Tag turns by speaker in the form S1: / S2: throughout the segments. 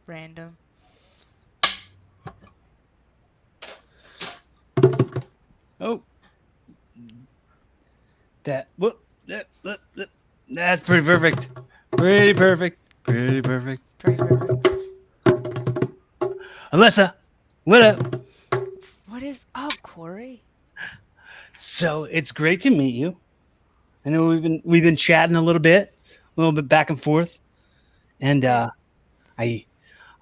S1: Random.
S2: Oh, that. Well, that's pretty perfect. Pretty perfect. Pretty perfect.
S1: Pretty perfect.
S2: Alyssa, what up?
S1: What is up, Corey?
S2: So it's great to meet you. I know we've been chatting a little bit back and forth, and
S1: Yeah.
S2: I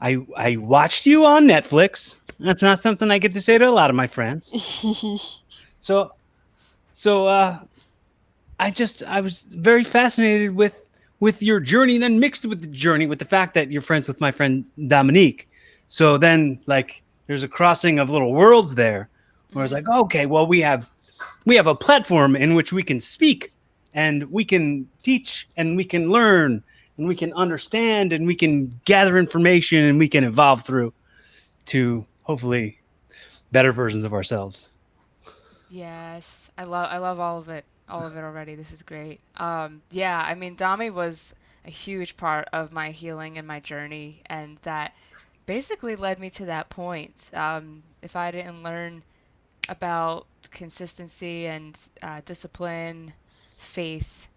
S2: I watched you on Netflix. That's not something I get to say to a lot of my friends. So so I was very fascinated with your journey, and then mixed with the journey with the fact that you're friends with my friend Dominique. So then like there's a crossing of little worlds there where I was
S1: Mhm.
S2: like, okay, well we have a platform in which we can speak and we can teach and we can learn and we can understand and we can gather information and we can evolve through to hopefully better versions of ourselves.
S1: Yes, I love all of it. All of it already. This is great. Yeah, I mean, Dami was a huge part of my healing and my journey, and that basically led me to that point. If I didn't learn about consistency and discipline, faith,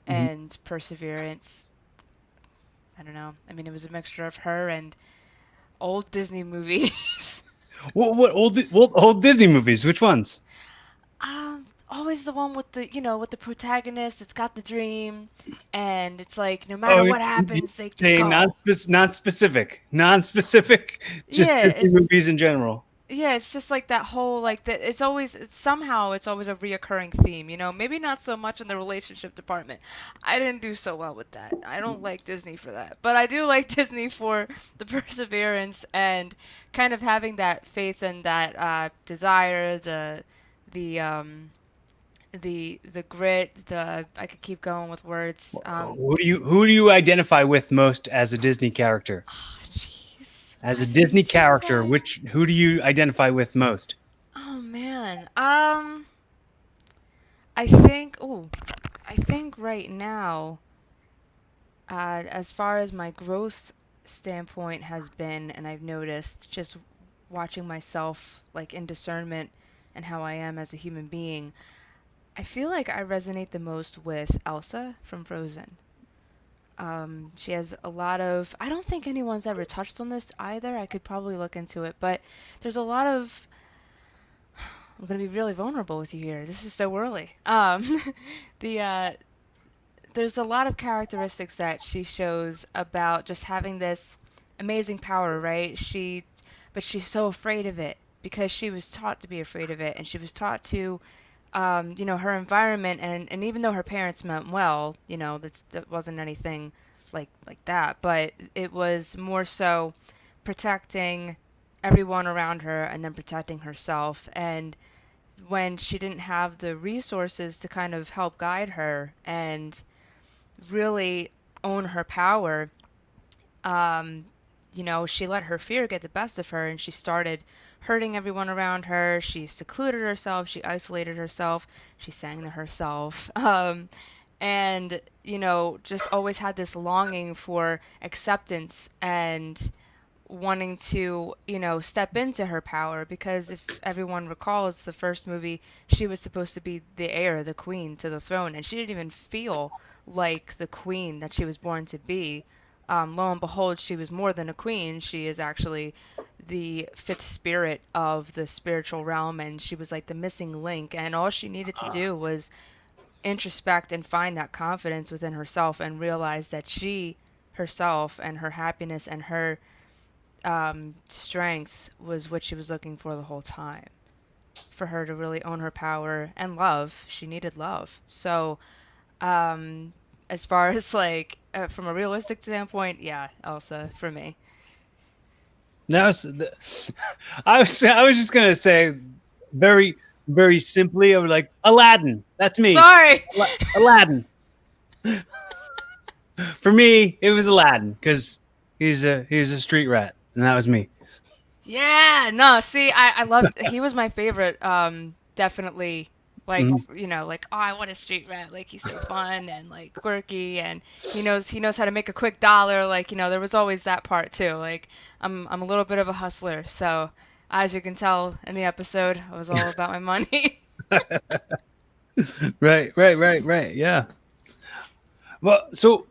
S2: Mhm.
S1: and perseverance, I don't know. I mean, it was a mixture of her and old Disney movies.
S2: What old Disney movies? Which ones?
S1: Always the one with with the protagonist that's got the dream, and it's like no
S2: Oh,
S1: matter what
S2: you
S1: happens, they
S2: say
S1: go.
S2: non-specific, just
S1: Yeah,
S2: Disney movies in general.
S1: it's just like that whole like that. It's always a reoccurring theme. Maybe not so much in the relationship department. I didn't do so well with that. I don't like Disney for that, but I do like Disney for the perseverance and kind of having that faith and that desire, the the grit, the I could keep going with words.
S2: Who do you identify with most as a Disney character?
S1: Jeez,
S2: As
S1: I
S2: a
S1: hate
S2: Disney
S1: to say
S2: character,
S1: that.
S2: which who do you identify with most?
S1: Oh man. I think right now, as far as my growth standpoint has been, and I've noticed just watching myself like in discernment and how I am as a human being, I feel like I resonate the most with Elsa from Frozen. She has a lot of. I don't think anyone's ever touched on this either. I could probably look into it, but there's a lot of. I'm gonna be really vulnerable with you here. This is so early. The There's a lot of characteristics that she shows about just having this amazing power, right? But she's so afraid of it because she was taught to be afraid of it, and she was taught to her environment, and even though her parents meant well, that wasn't anything like that, but it was more so protecting everyone around her and then protecting herself. And when she didn't have the resources to kind of help guide her and really own her power, um, she let her fear get the best of her and she started hurting everyone around her. She secluded herself, she isolated herself, she sang to herself. And, just always had this longing for acceptance and wanting to, step into her power because if everyone recalls the first movie, she was supposed to be the heir, the queen to the throne, and she didn't even feel like the queen that she was born to be. Lo and behold, she was more than a queen. She is actually the fifth spirit of the spiritual realm, and she was like the missing link. And all she needed to do was introspect and find that confidence within herself and realize that she herself and her happiness and her strength was what she was looking for the whole time. For her to really own her power and love, she needed love. So, um, as far as like from a realistic standpoint, yeah, Elsa for me.
S2: That was I was just gonna say very very simply. I was like Aladdin. That's me.
S1: Sorry.
S2: Aladdin. For me, it was Aladdin because he's a street rat, and that was me.
S1: Yeah, no, see, I loved. He was my favorite. Definitely. Like,
S2: Mhm.
S1: like, oh, I want a street rat. Like, he's so fun and like quirky, and he knows how to make a quick dollar. Like, there was always that part too. Like, I'm a little bit of a hustler, so as you can tell in the episode, I was all about my money.
S2: Right, right, right, right. Yeah. Well, so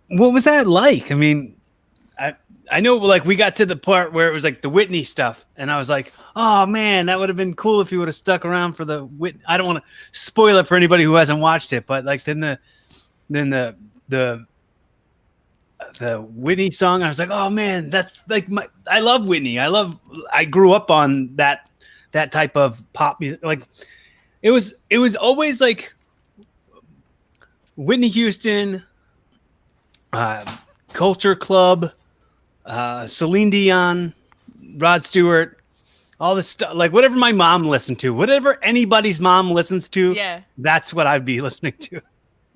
S2: what was that like? I mean, I I know like we got to the part where it was like the Whitney stuff, and I was like, oh man, that would have been cool if you would have stuck around for the Whit. I don't want to spoil it for anybody who hasn't watched it, but like then the the Whitney song, I was like, oh man, that's like I love Whitney. I grew up on that type of pop music. Like it was always like Whitney Houston, uh, Culture Club, Celine Dion, Rod Stewart, all this stuff. Like whatever my mom listened to, whatever anybody's mom listens to,
S1: Yeah.
S2: that's what I'd be listening to.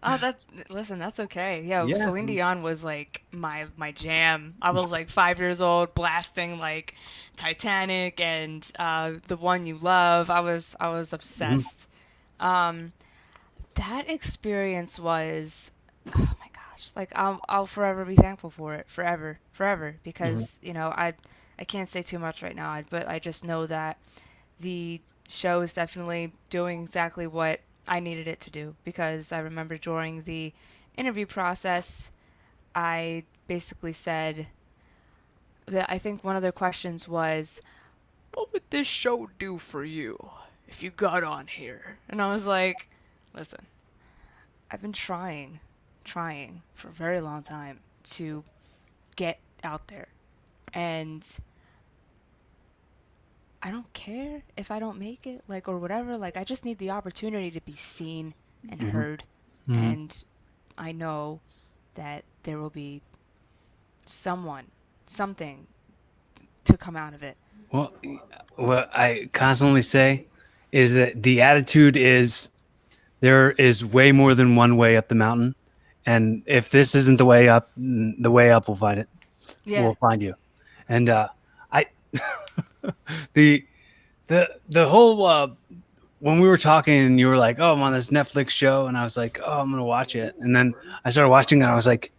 S1: Oh, listen, that's okay. Yeah,
S2: Yeah.
S1: Celine Dion was like my jam. I was like 5 years old, blasting like Titanic and The One You Love. I was
S2: Mhm.
S1: obsessed. Um, that experience was, oh my gosh, like I'll forever be thankful for it, forever, forever,
S2: Mhm.
S1: because I can't say too much right now, but I just know that the show is definitely doing exactly what I needed it to do, because I remember during the interview process, I basically said that I think one of their questions was, "What would this show do for you if you got on here?" And I was like, "Listen, I've been trying for a very long time to get out there, and I don't care if I don't make it, like, or whatever. Like, I just need the opportunity to be seen and
S2: Mhm.
S1: heard.
S2: Mhm.
S1: And I know that there will be someone, something to come out of it."
S2: Well, what I constantly say is that the attitude is there is way more than one way up the mountain, and if this isn't the way up, the way up will find it.
S1: Yeah.
S2: Will find you. And I the the whole when we were talking and you were like, "Oh, I'm on this Netflix show," and I was like, "Oh, I'm gonna watch it," and then I started watching, and I was like,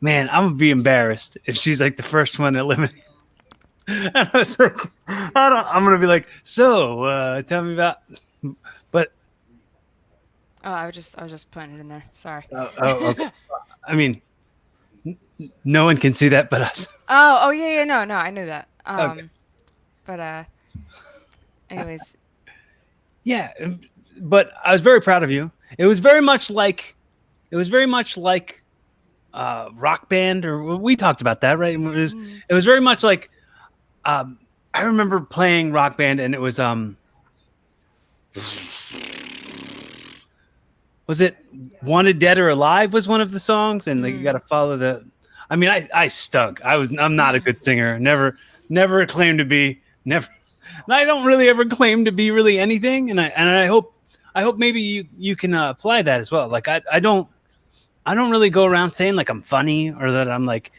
S2: man, I'm gonna be embarrassed if she's like the first one eliminated. And I was like, I'm gonna be like, so tell me about, but
S1: Oh, I was just putting it in there. Sorry.
S2: okay. I mean, no one can see that but us.
S1: Oh, yeah, yeah, no, no, I knew that.
S2: Okay.
S1: But anyways,
S2: Yeah, but I was very proud of you. It was very much like Rock Band, or we talked about that, right?
S1: mm,
S2: It was very much like um, I remember playing Rock Band, and it was it Wanted Dead or Alive was one of the songs, and like you got
S1: mm.
S2: to follow the. I mean, I stunk. I'm not a good singer. Never claimed to be. Never. I don't really ever claim to be really anything, and I hope maybe you can apply that as well. Like I don't really go around saying like I'm funny or that I'm like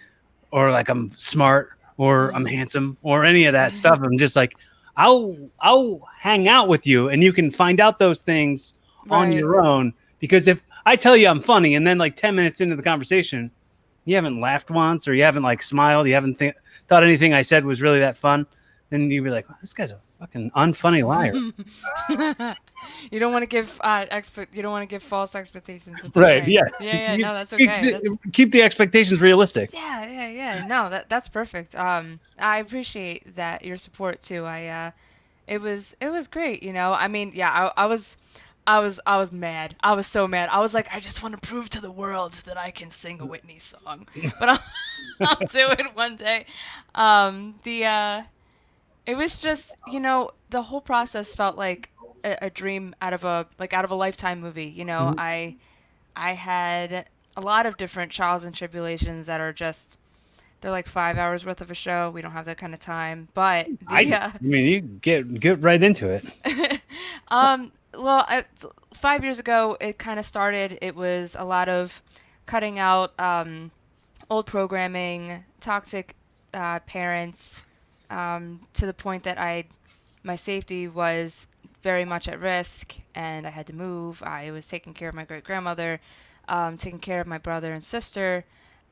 S2: or like I'm smart or I'm handsome or any of that stuff. I'm just like I'll hang out with you and you can find out those things on
S1: Right.
S2: your own, because if I tell you I'm funny and then like 10 minutes into the conversation you haven't laughed once or you haven't like smiled, you haven't thought anything I said was really that fun, then you'd be like, "Wow, this guy's a fucking unfunny liar."
S1: You don't want to give false expectations. It's
S2: Right,
S1: okay.
S2: yeah.
S1: Yeah, yeah,
S2: keep,
S1: no, that's okay.
S2: keep the expectations realistic.
S1: Yeah, yeah, yeah. No, that's perfect. I appreciate that your support too. It was great. I mean, yeah, I was mad. I was so mad. I was like, I just want to prove to the world that I can sing a Whitney song, but I'll do it one day. The It was just, the whole process felt like a dream out of a lifetime movie.
S2: Mhm.
S1: I had a lot of different trials and tribulations that are just, they're like 5 hours worth of a show. We don't have that kind of time. But
S2: I mean, you get right into it.
S1: well, 5 years ago, it kind of started. It was a lot of cutting out old programming, toxic parents, to the point that my safety was very much at risk, and I had to move. I was taking care of my great grandmother, taking care of my brother and sister,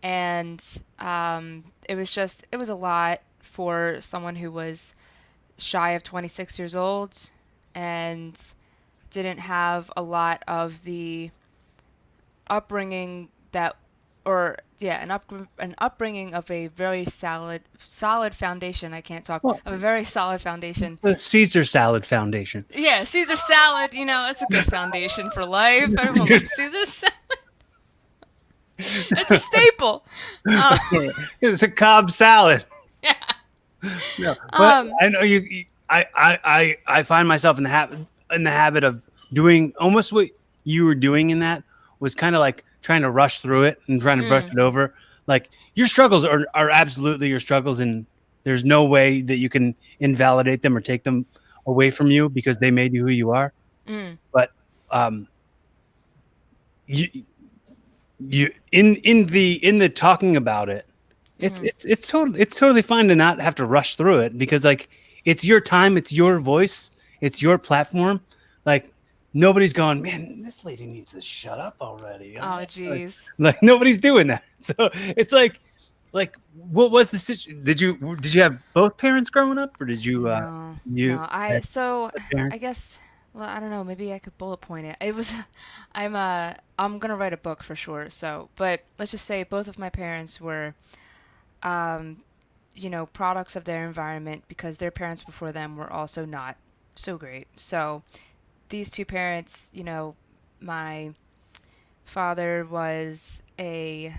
S1: and it was a lot for someone who was shy of 26 years old and didn't have a lot of the upbringing that or yeah an upbringing of a very solid foundation. I can't talk
S2: Well,
S1: of a very solid foundation.
S2: the Caesar Salad Foundation.
S1: Yeah, Caesar salad, it's a good foundation for life.
S2: It's
S1: Everyone
S2: good.
S1: loves Caesar salad. It's a staple. uh,
S2: It's a Cobb salad.
S1: yeah.
S2: No, but
S1: um
S2: I know I find myself in the habit of doing almost what you were doing in that was kind of like trying to rush through it and trying to brush
S1: mm,
S2: it over. Like your struggles are absolutely your struggles, and there's no way that you can invalidate them or take them away from you because they made you who you are.
S1: mm,
S2: But um, you in the talking about it, it's
S1: mm.
S2: it's it's totally it's totally fine to not have to rush through it because like it's your time, it's your voice, it's your platform. Like nobody's going, man, this lady needs to shut up already.
S1: Oh
S2: Like,
S1: jeez.
S2: like nobody's doing that. So it's like what was the situation? Did you have both parents growing up, or did you
S1: No,
S2: you
S1: no.
S2: had split
S1: I
S2: parents?
S1: guess. Well, I don't know. Maybe I could bullet point it. It was. I'm gonna write a book for sure. So, but let's just say both of my parents were, um, products of their environment because their parents before them were also not so great. So these two parents, my father was a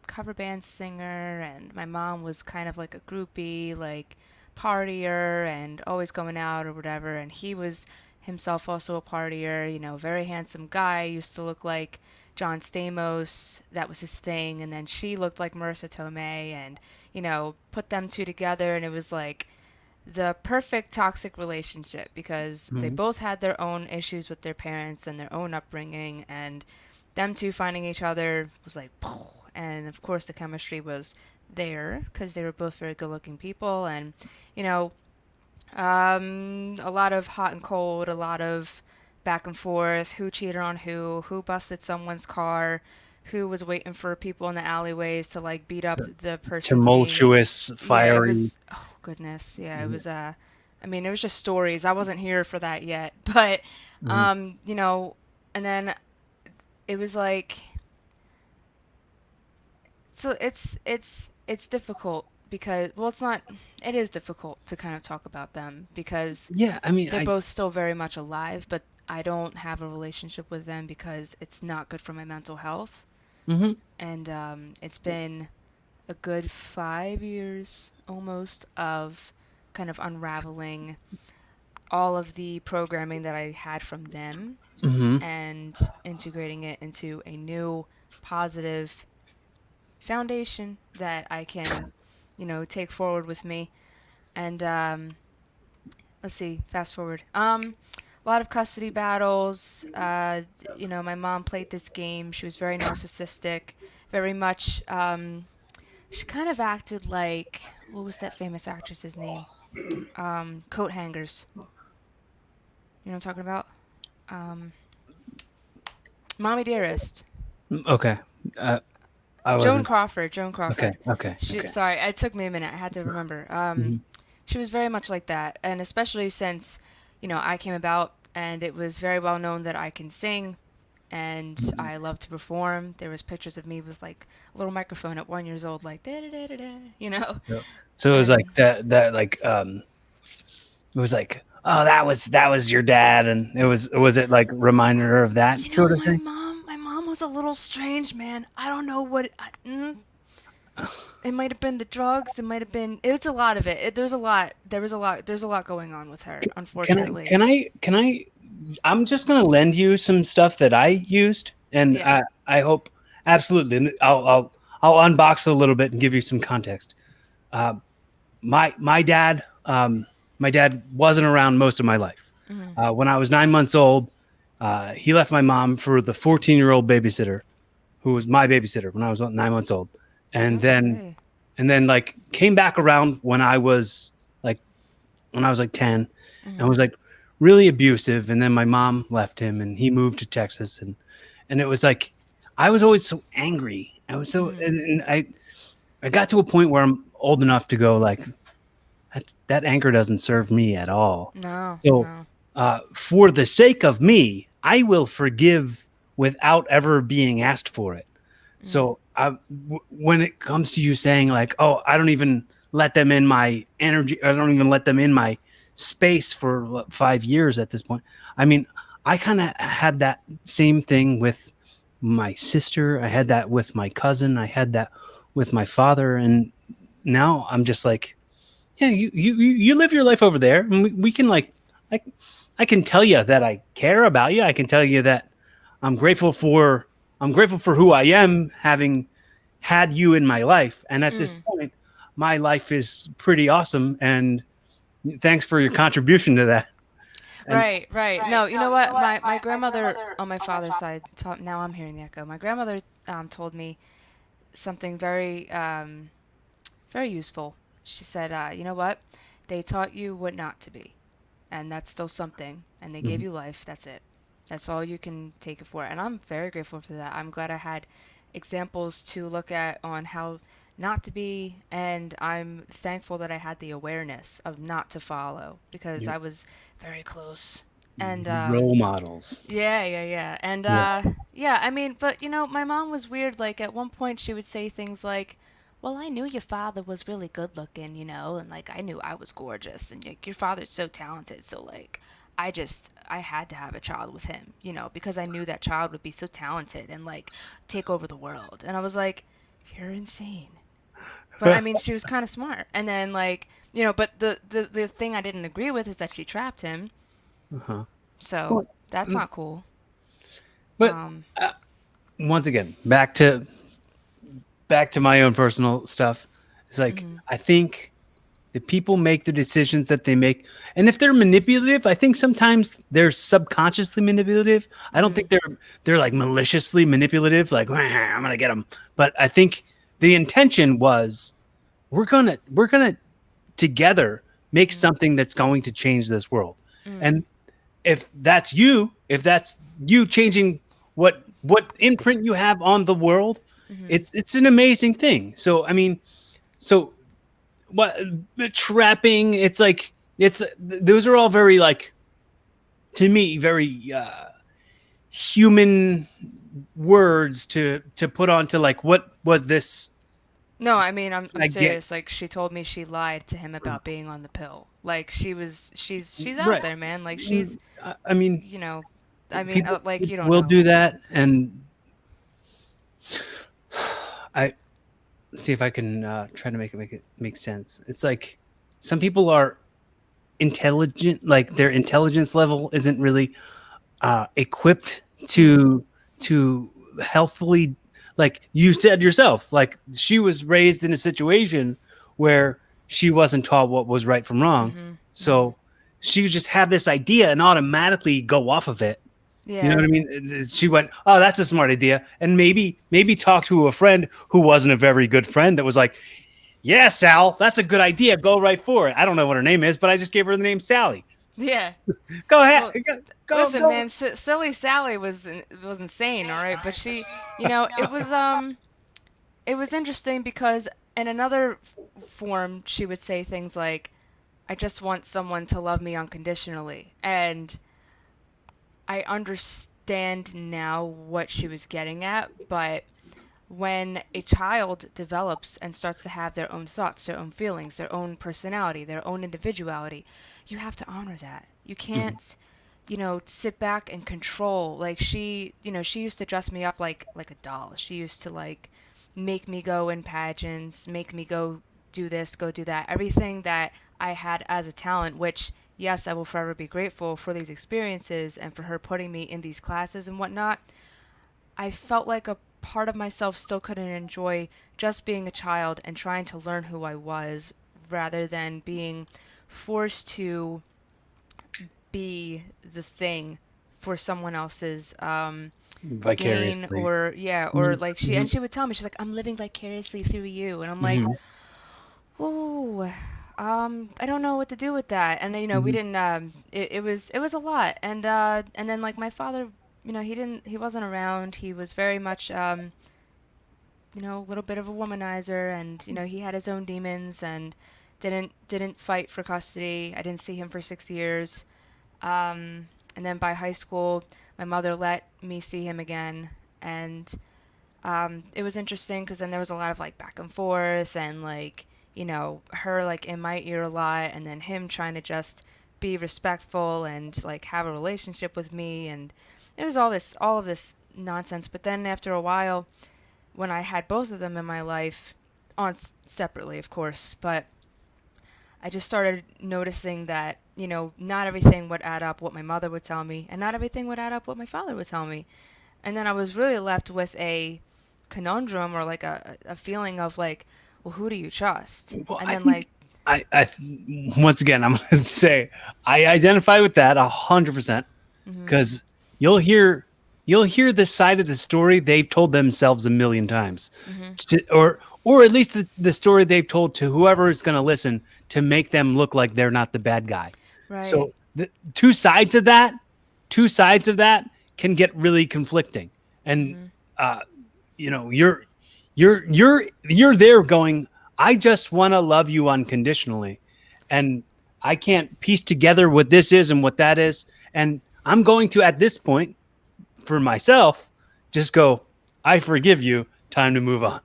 S1: cover band singer, and my mom was kind of like a groupie, like partier, and always going out or whatever. And he was himself also a partier, very handsome guy, used to look like John Stamos. That was his thing. And then she looked like Marissa Tomei, and put them two together, and it was like the perfect toxic relationship because they
S2: Mhm.
S1: both had their own issues with their parents and their own upbringing, and them two finding each other was like, and of course the chemistry was there because they were both very good-looking people, and you know, a lot of hot and cold, a lot of back and forth, who cheated on who busted someone's car, who was waiting for people in the alleyways to like beat up the person seeing.
S2: Tumultuous,
S1: Yeah, it
S2: fiery.
S1: was. Oh goodness, yeah, it was. I mean, it was just stories. I wasn't here for that yet, but
S2: Mhm.
S1: and then it was like so it's difficult because well it's not it is difficult to kind of talk about them because
S2: Yeah, I mean,
S1: they're both still very much alive, but I don't have a relationship with them because it's not good for my mental health.
S2: mhm.
S1: And it's been a good 5 years almost of kind of unraveling all of the programming that I had from them
S2: Mhm.
S1: and integrating it into a new positive foundation that I can, take forward with me. And let's see, fast forward. A lot of custody battles. My mom played this game. She was very narcissistic, very much. She kind of acted like what was that famous actress's name? Coat hangers. You know what I'm talking about? Um, Mommy Dearest.
S2: Okay. Uh, I
S1: Joan
S2: wasn't.
S1: Crawford. Joan
S2: Okay.
S1: Crawford.
S2: Okay.
S1: She.
S2: Okay.
S1: Sorry, it took me a minute. I had to remember.
S2: Mhm.
S1: She was very much like that, and especially since, I came about, and it was very well known that I can sing, and I love to perform. There was pictures of me with like a little microphone at 1 years old, like da da da da da,
S2: Yep. So it was like
S1: and
S2: that like it was like, oh, that was your dad, and was it like reminded her of that sort of thing?
S1: my mom was a little strange, man. I don't know what. It might have been the drugs. It might have been. It was a lot of it. There's a lot. There was a lot. There's a lot going on with her,
S2: Can I
S1: unfortunately.
S2: can I can I I'm just gonna lend you some stuff that I used, and
S1: Yeah.
S2: I hope absolutely. And I'll unbox it a little bit and give you some context. Uh, my dad wasn't around most of my life.
S1: Hmm.
S2: When I was 9 months old, he left my mom for the 14-year-old babysitter who was my babysitter when I was 9 months old, and then
S1: Okay.
S2: like came back around when I was like 10, and
S1: Hmm.
S2: was like really abusive, and then my mom left him and he moved to Texas, and it was like I was always so angry. I was so
S1: Mhm.
S2: and I got to a point where I'm old enough to go like that anger doesn't serve me at all.
S1: No,
S2: So,
S1: no.
S2: for the sake of me, I will forgive without ever being asked for it.
S1: Mm.
S2: So, when it comes to you saying like, "Oh, I don't even let them in my energy. I don't even let them in my space for 5 years at this point." I mean, I kind of had that same thing with my sister. I had that with my cousin. I had that with my father, and now I'm just like, yeah, you live your life over there, and we can like, I, I can tell you that I care about you. I can tell you that I'm grateful for I'm grateful for who I am, having had you in my life. And at this
S1: Mm.
S2: point, my life is pretty awesome. And thanks for your contribution to that. And
S1: Right, right. No, you know what? My grandmother on my father's side taught. Now I'm hearing the echo. My grandmother told me something very useful. She said, "You know what? They taught you what not to be, and that's still something. And they gave
S2: Mhm.
S1: you life. That's it. That's all you can take it for." And I'm very grateful for that. I'm glad I had examples to look at on how not to be, and I'm thankful that I had the awareness of not to follow because
S2: Your
S1: I was very close. And
S2: role models.
S1: yeah, yeah, yeah. And
S2: Yeah.
S1: yeah, I mean, but my mom was weird. Like at one point she would say things like, "Well, I knew your father was really good looking, and like I knew I was gorgeous and like your father's so talented, so like I had to have a child with him, because I knew that child would be so talented and like take over the world." And I was like, "You're insane." But I mean, she was kind of smart. And then like, but the thing I didn't agree with is that she trapped him.
S2: Uh-huh.
S1: So,
S2: Well,
S1: that's not cool.
S2: but
S1: Um
S2: once again, back to my own personal stuff. It's like
S1: mhm.
S2: I think the people make the decisions that they make, and if they're manipulative, I think sometimes they're subconsciously manipulative. I don't think
S1: Mhm.
S2: they're like maliciously manipulative, like I'm gonna get them. But I think the intention was we're gonna together make
S1: Mhm.
S2: something that's going to change this world.
S1: Mm.
S2: And if that's you changing what imprint you have on the world,
S1: Mhm.
S2: it's an amazing thing. So I mean, so what the trapping, it's like it's those are all very like to me very human words to put onto like what was this
S1: No, I mean, I'm
S2: I get
S1: serious. Like she told me she lied to him about being on the pill. Like she's out
S2: right.
S1: there, man. Like she's,
S2: I mean,
S1: you know, I mean,
S2: people
S1: like you don't
S2: will
S1: know.
S2: do that, and I see if I can try to make sense. It's like some people are intelligent, like their intelligence level isn't really equipped
S1: Mm.
S2: to healthfully, like you said yourself, like she was raised in a situation where she wasn't taught what was right from wrong,
S1: Mhm. Mhm.
S2: so she just had this idea and automatically go off of it. You know
S1: Yeah.
S2: what I mean? She went, "Oh, that's a smart idea," and maybe talk to a friend who wasn't a very good friend that was like, "Yeah, Sal, that's a good idea. Go right for it." I don't know what her name is, but I just gave her the name Sally.
S1: Yeah.
S2: Go ahead,
S1: Well,
S2: go
S1: listen,
S2: go.
S1: man, silly Sally was insane, all right? But she, it was interesting because in another form she would say things like, "I just want someone to love me unconditionally." And I understand now what she was getting at, but when a child develops and starts to have their own thoughts, their own feelings, their own personality, their own individuality, you have to honor that. You
S2: Mhm.
S1: can't, sit back and control. Like she used to dress me up like a doll. She used to like make me go in pageants, make me go do this, go do that. Everything that I had as a talent, which yes, I will forever be grateful for these experiences and for her putting me in these classes and whatnot. I felt like a part of myself still couldn't enjoy just being a child and trying to learn who I was rather than being forced to be the thing for someone else's gain
S2: Vicariously.
S1: or yeah, or
S2: Mhm,
S1: like
S2: mhm,
S1: she would tell me, she's like, "I'm living vicariously through you." And I'm like,
S2: mhm.
S1: "Ooh, I don't know what to do with that. And we
S2: Hmm.
S1: didn't. It was a lot. And then like my father, he wasn't around. He was very much a little bit of a womanizer, and he had his own demons, and didn't fight for custody. I didn't see him for 6 years. And then by high school, my mother let me see him again, and it was interesting because then there was a lot of like back and forth, and like her like in my ear a lot, and then him trying to just be respectful and like have a relationship with me, and it was all of this nonsense. But then after a while, when I had both of them in my life, separately, of course, but I just started noticing that, not everything would add up what my mother would tell me, and not everything would add up what my father would tell me. And then I was really left with a conundrum, or like a feeling of like, well, who do you trust?
S2: Well,
S1: And
S2: I
S1: then
S2: think
S1: like,
S2: I once again I'm going to say I identify with that 100%,
S1: mm-hmm,
S2: because you'll hear you'll hear the side of the story they've told themselves a million times,
S1: mm-hmm,
S2: or at least the story they've told to whoever is going to listen to make them look like they're not the bad guy.
S1: right,
S2: So the two sides of that can get really conflicting, and
S1: mm-hmm,
S2: uh, you're there going, I just want to love you unconditionally, and I can't piece together what this is and what that is, and I'm going to, at this point, for myself, just go, I forgive you, time to move on.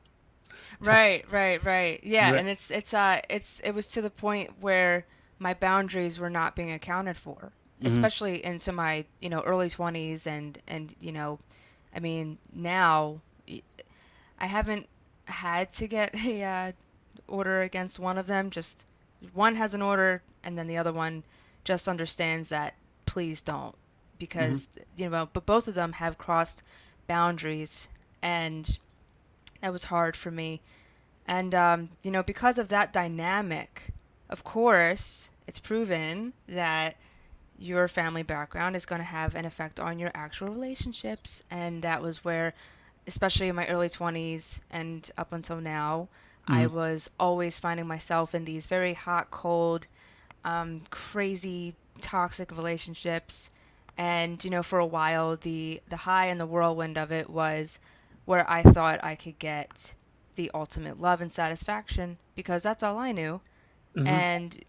S1: right. Yeah,
S2: Right.
S1: and it was to the point where my boundaries were not being accounted for,
S2: Hmm.
S1: especially into my early 20s, and I mean now I haven't had to get a order against one of them. Just one has an order, and then the other one just understands that please don't,
S2: Hmm.
S1: because but both of them have crossed boundaries, and that was hard for me. And because of that dynamic, of course, it's proven that your family background is going to have an effect on your actual relationships, and that was where, especially in my early 20s and up until now, I
S2: Hmm.
S1: was always finding myself in these very hot, cold, crazy, toxic relationships. And for a while, the high and the whirlwind of it was where I thought I could get the ultimate love and satisfaction, because that's all I knew.
S2: Hmm.
S1: And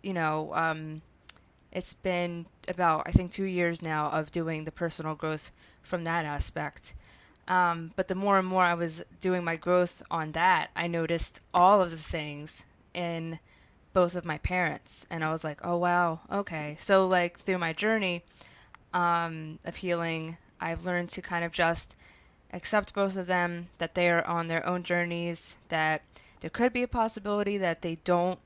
S1: it's been about, I think, 2 years now of doing the personal growth from that aspect. But the more and more I was doing my growth on that, I noticed all of the things in both of my parents. And I was like, oh, wow, okay. So, like, through my journey of healing, I've learned to kind of just accept both of them, that they are on their own journeys, that there could be a possibility that they don't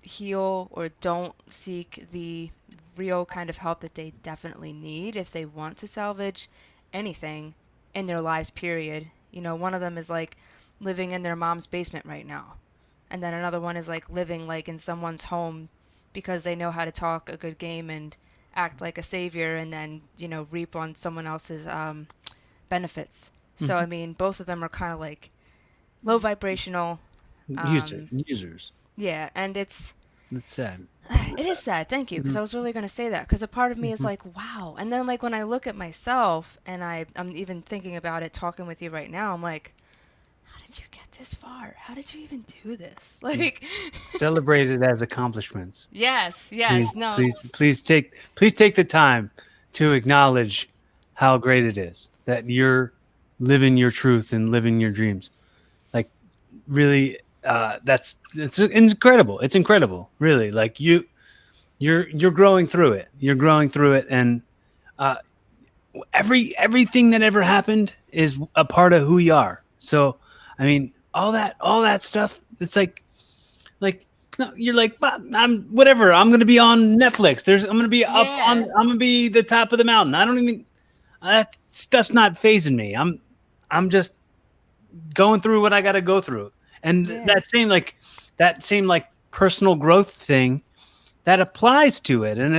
S1: heal or don't seek the real kind of help that they definitely need if they want to salvage anything in their lives, period. One of them is like living in their mom's basement right now. And then another one is like living like in someone's home because they know how to talk a good game and act like a savior, and then, reap on someone else's benefits. So,
S2: Hmm.
S1: I mean, both of them are kind of like low vibrational.
S2: Users.
S1: Yeah, and
S2: That's sad.
S1: it is sad, thank you, because
S2: Hmm.
S1: I was really going to say that. Because a part of me is
S2: Hmm.
S1: like, wow. And then, like, when I look at myself and I'm even thinking about it, talking with you right now, I'm like, how did you get this far? How did you even do this? Like,
S2: Celebrate it as accomplishments.
S1: yes,
S2: Please,
S1: yes, no,
S2: please take the time to acknowledge how great it is that you're living your truth and living your dreams. Like, really, it's incredible. It's incredible, really. Like, you're growing through it. You're growing through it, and uh, everything that ever happened is a part of who you are. So, I mean, all that stuff. It's like, no, you're like, "But I'm whatever. I'm gonna be on Netflix. I'm gonna be up on.
S1: yeah,
S2: I'm gonna be the top of the mountain. I don't even. That stuff's not phasing me. I'm just going through what I got to go through. And
S1: yeah,
S2: that same personal growth thing that applies to it, and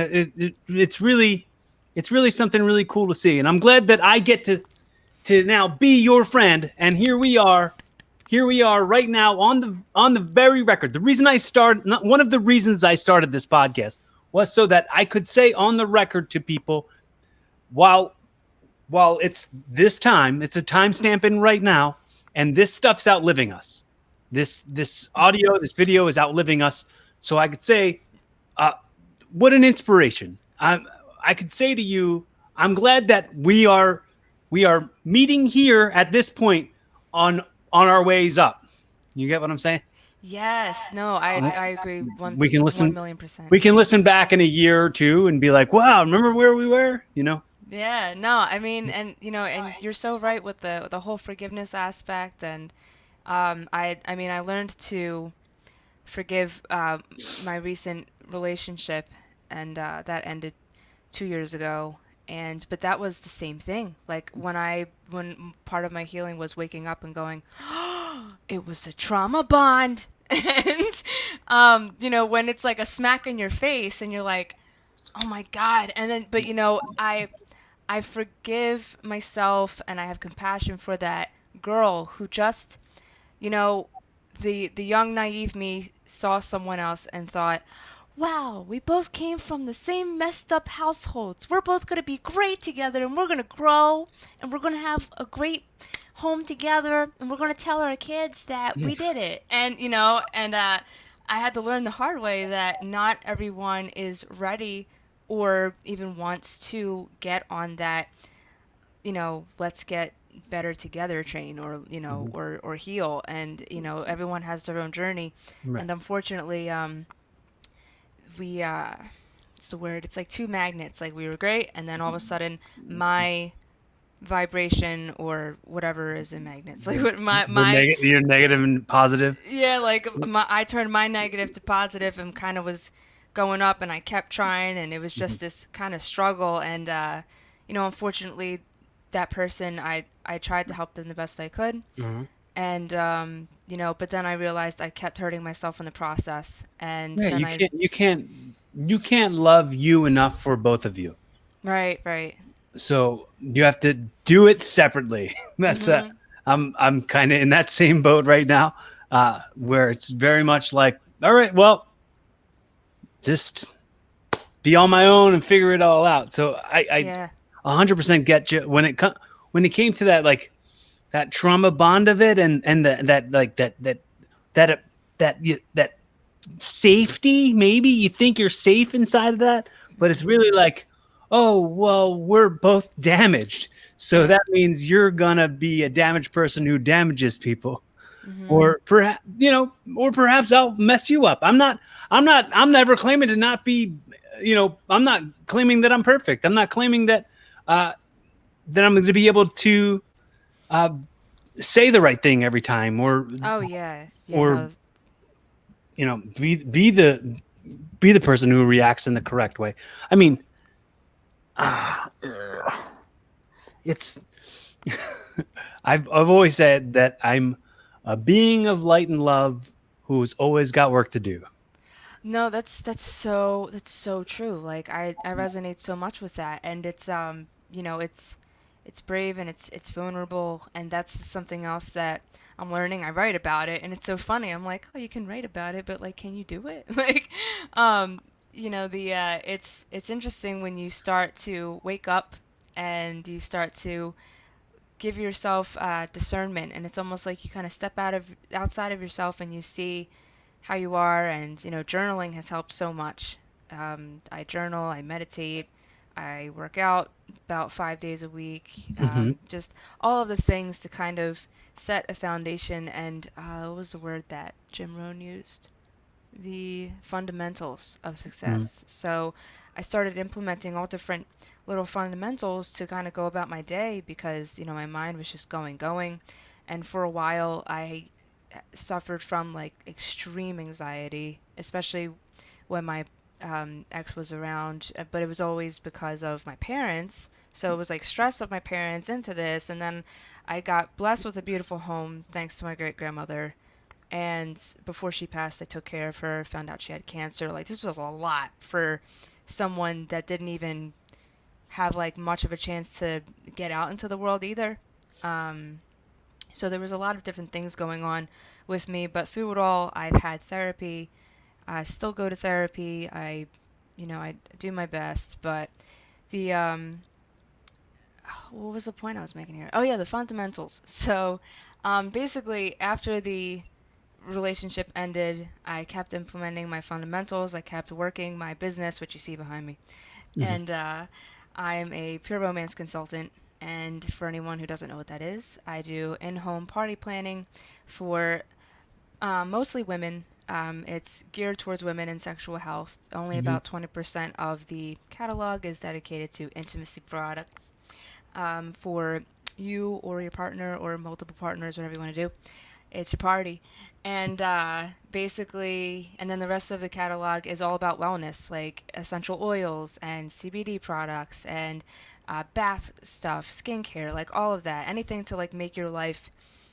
S2: it's really something really cool to see. And I'm glad that I get to now be your friend. And here we are, here we are right now on the very record. The reason I started, not one of the reasons I started this podcast was so that I could say on the record to people, while it's this time, it's a timestamp in right now, and this stuff's outliving us. This audio, this video is outliving us. So I could say, uh, what an inspiration! I could say to you, I'm glad that we are meeting here at this point on our ways up. You get what I'm saying?
S1: Yes, no, I agree
S2: We can
S1: one
S2: listen.
S1: million percent.
S2: We can listen back in a year or two and be like, "Wow, remember where we were?" You know.
S1: Yeah, no, I mean, and and you're so right with the whole forgiveness aspect, and I mean, I learned to forgive my recent relationship, and that ended 2 years ago. And but that was the same thing. Like when part of my healing was waking up and going, oh, it was a trauma bond, and when it's like a smack in your face, and you're like, oh my god, and then but I forgive myself and I have compassion for that girl who just, you know, the young naive me saw someone else and thought, "Wow, we both came from the same messed up households. We're both going to be great together and we're going to grow and we're going to have a great home together and we're going to tell our kids that we did it." And I had to learn the hard way that not everyone is ready or even wants to get on that, let's get better together train, or
S2: Mhm.
S1: or heal. And everyone has their own journey.
S2: Right.
S1: And unfortunately, we it's the word, it's like two magnets. Like we were great, and then all of a sudden my vibration or whatever is in magnets, like what my
S2: You're negative and positive.
S1: yeah, like I turned my negative to positive and kind of was going up, and I kept trying, and it was
S2: Mhm.
S1: just this kind of struggle. And unfortunately, that person, I tried to help them the best I could,
S2: Mhm.
S1: and but then I realized I kept hurting myself in the process, and
S2: Yeah,
S1: then
S2: you can't love you enough for both of you.
S1: right, right.
S2: So you have to do it separately. That's
S1: Mhm.
S2: I'm kind of in that same boat right now, where it's very much like, all right, well, just be on my own and figure it all out. So I
S1: Yeah.
S2: 100% get you when it came to that, like that trauma bond of it, and that like that that safety. Maybe you think you're safe inside of that, but it's really like, oh well, we're both damaged, so
S1: Yeah.
S2: that means you're gonna be a damaged person who damages people,
S1: Mhm.
S2: or perhaps or perhaps I'll mess you up. I'm never claiming to not be, I'm not claiming that I'm perfect. I'm not claiming that uh that I'm going to be able to uh say the right thing every time,
S1: Oh yeah. Yeah,
S2: or
S1: no.
S2: be the person who reacts in the correct way. I mean, it's I've always said that I'm a being of light and love who's always got work to do.
S1: No, that's so true. Like I resonate so much with that, and it's it's brave, and it's vulnerable, and that's something else that I'm learning. I write about it, and it's so funny. I'm like, "Oh, you can write about it, but like can you do it?" Like um the it's interesting when you start to wake up and you start to give yourself discernment, and it's almost like you kind of step outside of yourself and you see how you are. And journaling has helped so much. I journal, I meditate, I work out about 5 days a week.
S2: Hmm.
S1: Just all of the things to kind of set a foundation. And what was the word that Jim Rohn used? The fundamentals of
S2: Hmm.
S1: success. So I started implementing all different little fundamentals to kind of go about my day, because my mind was just going. And for a while I suffered from like extreme anxiety, especially when my ex was around. But it was always because of my parents. So it was like stress of my parents into this. And then I got blessed with a beautiful home thanks to my great grandmother. And before she passed, I took care of her, found out she had cancer. Like, this was a lot for someone that didn't even have like much of a chance to get out into the world either. Um, So there was a lot of different things going on with me, but through it all, I've had therapy. I still go to therapy. I do my best, but the what was the point I was making here? Oh yeah, the fundamentals. So, basically, after the relationship ended, I kept implementing my fundamentals. I kept working my business, which you see behind me,
S2: Mhm.
S1: and I'm a pure romance consultant. And for anyone who doesn't know what that is, I do in-home party planning for mostly women. It's geared towards women and sexual health. Only
S2: Mhm.
S1: about 20% of the catalog is dedicated to intimacy products for you or your partner or multiple partners, whatever you want to do. It's your party. And basically, and then the rest of the catalog is all about wellness, like essential oils and CBD products and bath stuff, skincare, like all of that. Anything to like make your life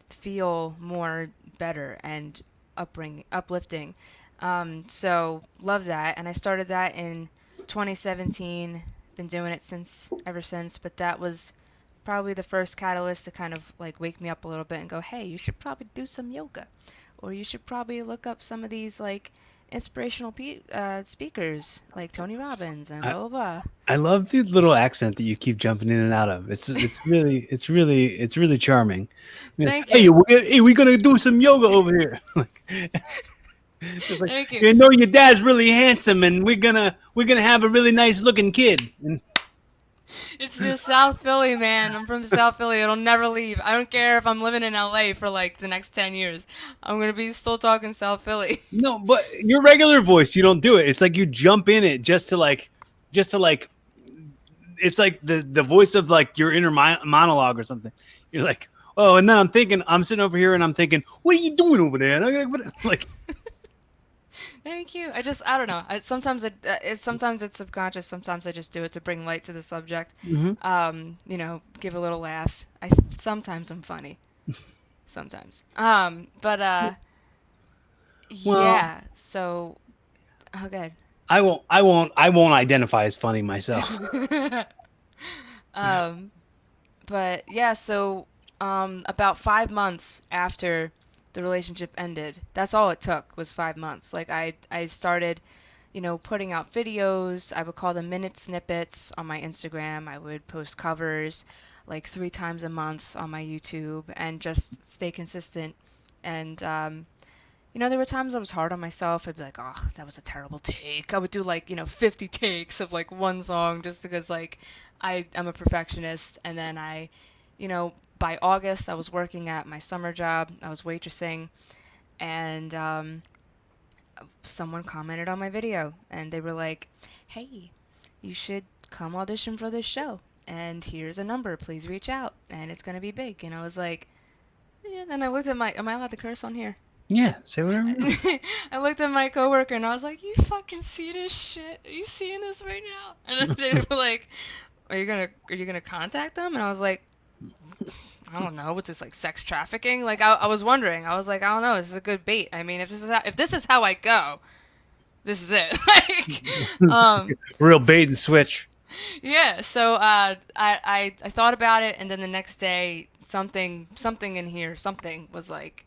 S1: feel more better and uplifting. So love that, and I started that in 2017. Been doing it since ever since, but that was probably the first catalyst to kind of like wake me up a little bit and go, hey, you should probably do some yoga, or you should probably look up some of these like inspirational speakers like Tony Robbins and
S2: I,
S1: blah blah blah.
S2: I love the little accent that you keep jumping in and out of. It's really charming. Yeah.
S1: Thank
S2: Hey,
S1: you,
S2: we gonna do some yoga over here. Just like,
S1: thank you.
S2: you know, your dad's really handsome, and we're gonna have a really nice looking kid. And
S1: It's the South Philly, man. I'm from South Philly. It'll never leave. I don't care if I'm living in LA for like the next 10 years. I'm gonna be still talking South Philly.
S2: no, but your regular voice, you don't do it. It's like you jump in it just to like. It's like the voice of like your inner monologue or something. You're like, oh, and then I'm sitting over here and I'm thinking, what are you doing over there? And like,
S1: Thank you. I don't know. Sometimes it's subconscious. Sometimes I just do it to bring light to the subject.
S2: mhm.
S1: Give a little laugh. Sometimes I'm funny. Sometimes. But
S2: Well,
S1: yeah. So, oh, good.
S2: I won't identify as funny myself.
S1: um, but yeah. So, about 5 months after the relationship ended, that's all it took was 5 months. Like I started, putting out videos. I would call them minute snippets on my Instagram. I would post covers like 3 times a month on my YouTube and just stay consistent. And there were times I was hard on myself. I'd be like, oh, that was a terrible take. I would do like, 50 takes of like one song just because like I'm a perfectionist. And then by August, I was working at my summer job. I was waitressing, and someone commented on my video, and they were like, hey, you should come audition for this show. And here's a number. Please reach out, and it's gonna be big. And I was like, yeah. Then I looked at my. Am I allowed to curse on here?
S2: Yeah, say whatever you want.
S1: I looked at my coworker and I was like, "You fucking see this shit? Are you seeing this right now?" And then they were like, "Are you gonna contact them?" And I was like, "I don't know. What's this like sex trafficking?" Like I was wondering. I was like, "I don't know. This is a good bait. I mean, if this is how I go, this is it." Like, um,
S2: Real bait and switch.
S1: yeah. So I thought about it, and then the next day, something in here, something was like,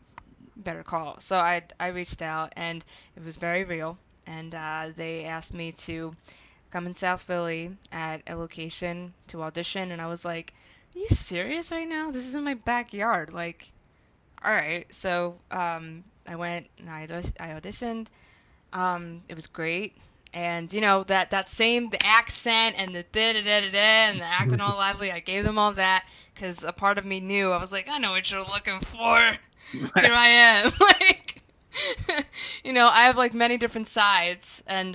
S1: better call. So I reached out, and it was very real. And they asked me to come in South Philly at a location to audition, and I was like, "Are you serious right now? This is in my backyard." Like, all right. So I went and I auditioned. It was great. And that same the accent and the da da da da da and the acting all lively. I gave them all that because a part of me knew. I was like, I know what you're looking for. Here I am. Like, I have like many different sides, and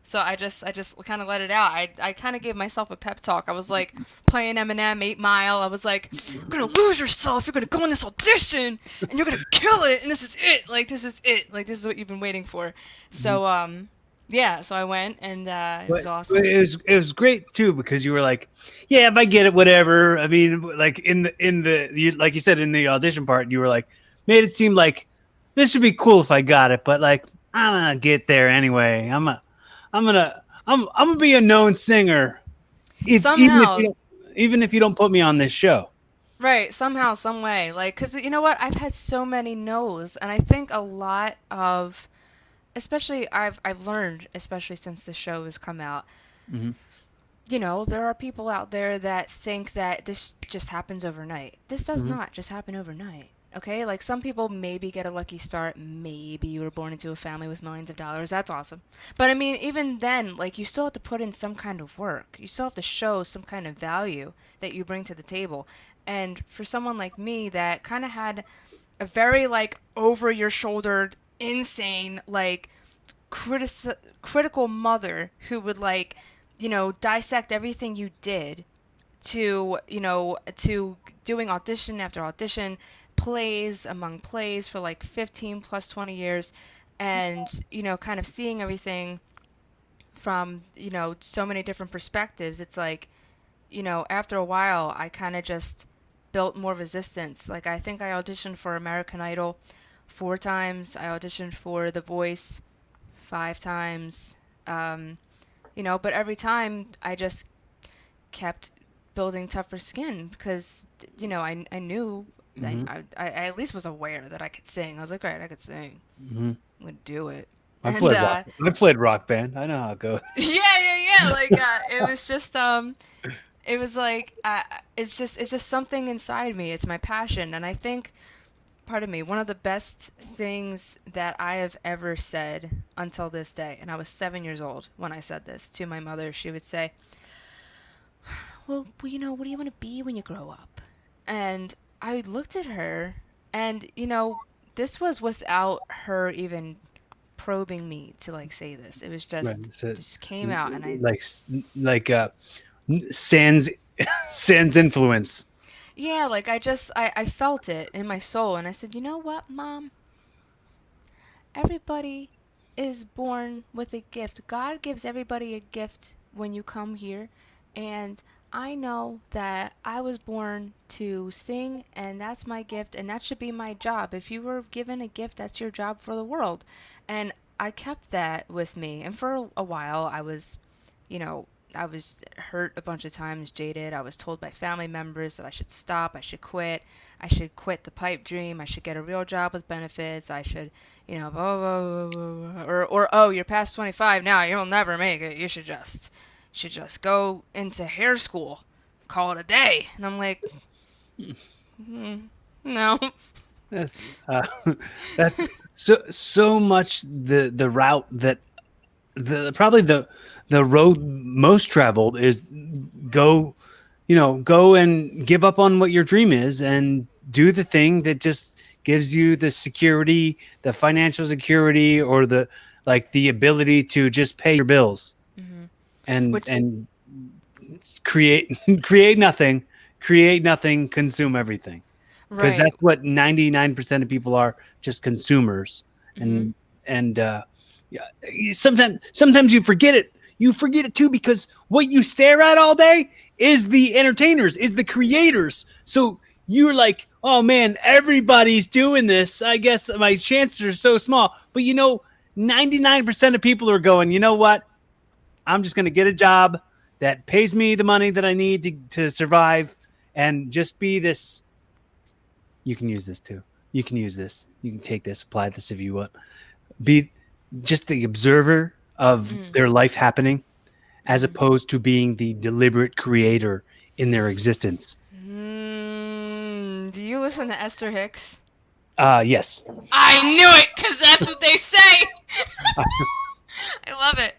S1: so I just kind of let it out. I kind of gave myself a pep talk. I was like playing Eminem 8 Mile. I was like, you're gonna lose yourself. You're gonna go in this audition, and you're gonna kill it. And this is it. Like this is it. Like this is what you've been waiting for. So yeah. So I went, and it was
S2: But
S1: awesome.
S2: it was great too because you were like, yeah, if I get it, whatever. I mean, like like you said in the audition part, you were like, made it seem like this would be cool if I got it, but like I'm gonna get there anyway. I'm gonna be a known singer if
S1: Somehow,
S2: even if you don't put me on this show.
S1: Right, somehow, some way. Like, because you know what? I've had so many no's, and I think a lot of, especially I've learned, especially since the show has come out,
S2: Hmm.
S1: there are people out there that think that this just happens overnight. This does
S2: Hmm.
S1: not just happen overnight. Okay? Like some people maybe get a lucky start. Maybe you were born into a family with millions of dollars. That's awesome. But I mean, even then, like you still have to put in some kind of work. You still have to show some kind of value that you bring to the table. And for someone like me that kind of had a very like over your shoulder insane like critical mother who would like dissect everything you did to doing audition after audition, plays among plays for like 15 plus 20 years, and kind of seeing everything from so many different perspectives. It's like after a while I kind of just built more resistance. Like I think I auditioned for American Idol 4 times. I auditioned for The Voice 5 times. um, but every time I just kept building tougher skin because I knew
S2: Hmm.
S1: I at least was aware that I could sing. I was like, all right, I could sing.
S2: Hmm.
S1: I'm gonna do it.
S2: I've
S1: And
S2: played rock. I've played rock band. I know how it goes.
S1: yeah. Like it was just it was like it's just something inside me. It's my passion, and I think pardon me, one of the best things that I have ever said until this day, and I was 7 years old when I said this to my mother. She would say, well, what do you want to be when you grow up? And I looked at her, and, this was without her even probing me to, like, say this. It was
S2: Right.
S1: just came out, and I,
S2: Like like sans sans influence.
S1: yeah, like, I felt it in my soul, and I said, you know what, Mom? Everybody is born with a gift. God gives everybody a gift when you come here. And I know that I was born to sing, and that's my gift, and that should be my job. If you were given a gift, that's your job for the world. And I kept that with me. And for a while, you know, I was hurt a bunch of times, jaded. I was told by family members that I should stop, I should quit, I should quit the pipe dream, I should get a real job with benefits, I should, blah, blah, blah, blah, blah. Or oh, you're past 25 now, you'll never make it. You should just go into hair school, call it a day. And I'm like, no.
S2: That's that's so much the route that probably the road most traveled is go, go and give up on what your dream is and do the thing that just gives you the security, the financial security, or the ability to just pay your bills
S1: Hmm.
S2: and
S1: Which,
S2: create create nothing, consume everything, because
S1: right.
S2: that's what 99% of people are, just consumers.
S1: Hmm.
S2: And yeah, sometimes you forget it too, because what you stare at all day is the entertainers, is the creators. So you're like, oh man, everybody's doing this, I guess my chances are so small. But 99% of people are going, you know what, I'm just going to get a job that pays me the money that I need to survive, and just be this. You can use this too. You can use this. You can take this, apply this if you want. Be just the observer of
S1: Mm.
S2: their life happening, as
S1: Mm.
S2: opposed to being the deliberate creator in their existence.
S1: Do you listen to Esther Hicks?
S2: Yes.
S1: I knew it because that's what they say. I love it.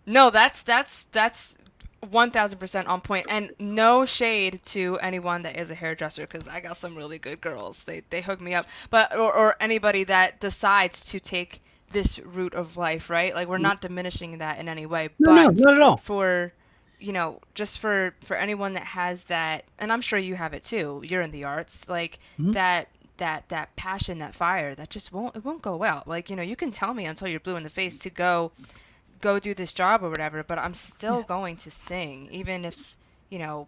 S1: No, that's 1,000% on point, and no shade to anyone that is a hairdresser because I got some really good girls. They hook me up, but or anybody that decides to take this route of life, right? Like we're not diminishing that in any way,
S2: No, no,
S1: but
S2: not at all.
S1: for just for anyone that has that, and I'm sure you have it too. You're in the arts, like
S2: Mhm.
S1: that passion, that fire, that just won't go out. Like you can tell me until you're blue in the face to go do this job or whatever, but I'm still going to sing, even if you know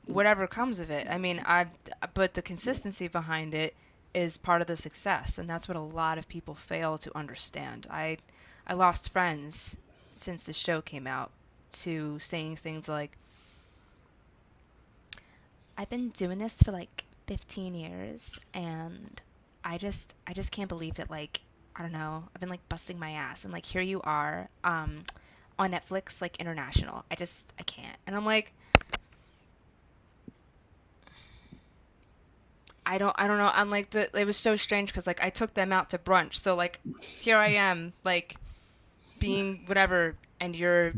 S1: whatever comes of it. I mean, but the consistency behind it is part of the success, and that's what a lot of people fail to understand. I lost friends since the show came out to saying things like, I've been doing this for like 15 years, and I just can't believe that, like, I don't know, I've been like busting my ass, and like here you are on Netflix, like international. I can't. And I'm like, I don't know. I'm like, it was so strange cuz like I took them out to brunch. So like here I am like being whatever, and you're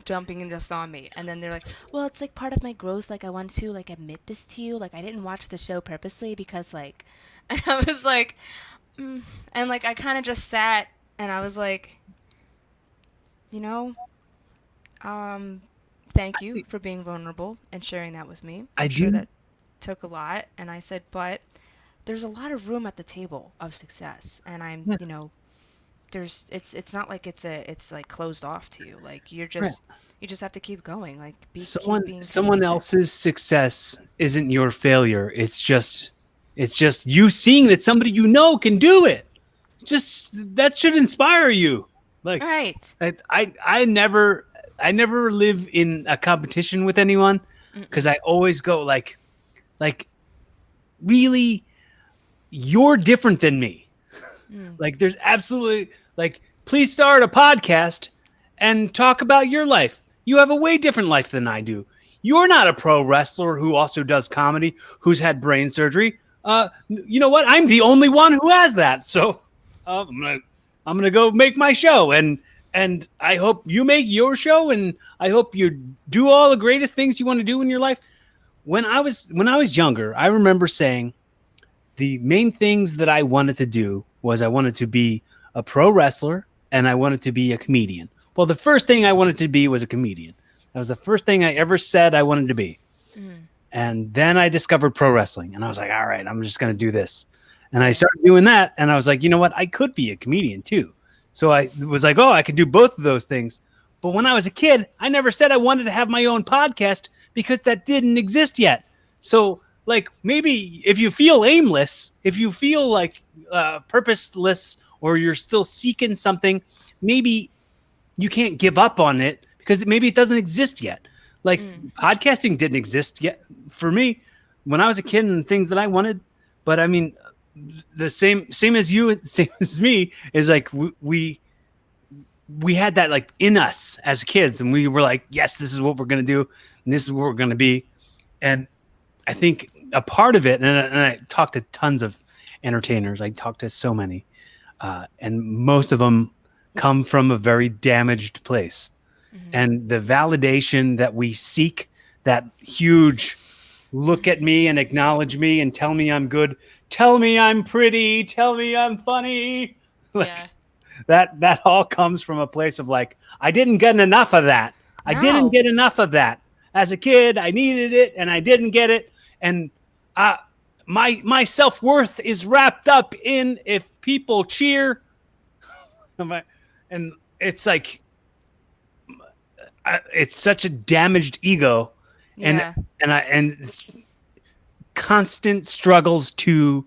S1: dumping this on me. And then they're like, well, it's like part of my growth, like I want to like admit this to you, like I didn't watch the show purposely because like and I was like, mm. And like I kind of just sat, and I was like, you know, um thank you for being vulnerable and sharing that with me.
S2: I
S1: I'm sure
S2: do.
S1: that took a lot. And I said, but there's a lot of room at the table of success, and I'm,
S2: Yeah,
S1: there's it's not like it's like closed off to you. Like
S2: right.
S1: you just have to keep going. Like keep
S2: Someone
S1: being
S2: someone
S1: consistent.
S2: else's success isn't your failure. It's just you seeing that somebody you know can do it. Just that should inspire you.
S1: All
S2: Like
S1: right.
S2: I never live in a competition with anyone because
S1: Mm-mm.
S2: I always go like really you're different than me.
S1: Mm.
S2: Like there's absolutely like please start a podcast and talk about your life. You have a way different life than I do. You're not a pro wrestler who also does comedy, who's had brain surgery. You know what? I'm the only one who has that. So I'm gonna go make my show, and I hope you make your show, and I hope you do all the greatest things you want to do in your life. When I was younger, I remember saying the main things that I wanted to do was I wanted to be a pro wrestler and I wanted to be a comedian. Well, the first thing I wanted to be was a comedian. That was the first thing I ever said I wanted to be.
S1: Mm.
S2: And then I discovered pro wrestling and I was like, all right, I'm just going to do this. And I
S1: Yeah.
S2: started doing that and I was like, you know what? I could be a comedian too. So I was like, oh, I could do both of those things. But when I was a kid, I never said I wanted to have my own podcast because that didn't exist yet. So, like, maybe if you feel aimless, if you feel like purposeless, or you're still seeking something, maybe you can't give up on it because maybe it doesn't exist yet. Like
S1: Mm.
S2: podcasting didn't exist yet for me when I was a kid and things that I wanted. But I mean, the same as you, same as me is like we had that like in us as kids, and we were like, yes, this is what we're gonna do, and this is what we're gonna be. And I think a part of it, and I talked to tons of entertainers. I talked to so many, and most of them come from a very damaged place.
S1: Mm-hmm.
S2: And the validation that we seek, that huge look at me and acknowledge me and tell me I'm good, tell me I'm pretty, tell me I'm funny,
S1: Yeah.
S2: like that all comes from a place of like I didn't get enough of that. I didn't
S1: No.
S2: get enough of that as a kid. I needed it and I didn't get it. And uh, my self worth is wrapped up in if people cheer. And it's like it's such a damaged ego, and
S1: Yeah.
S2: it's constant struggles to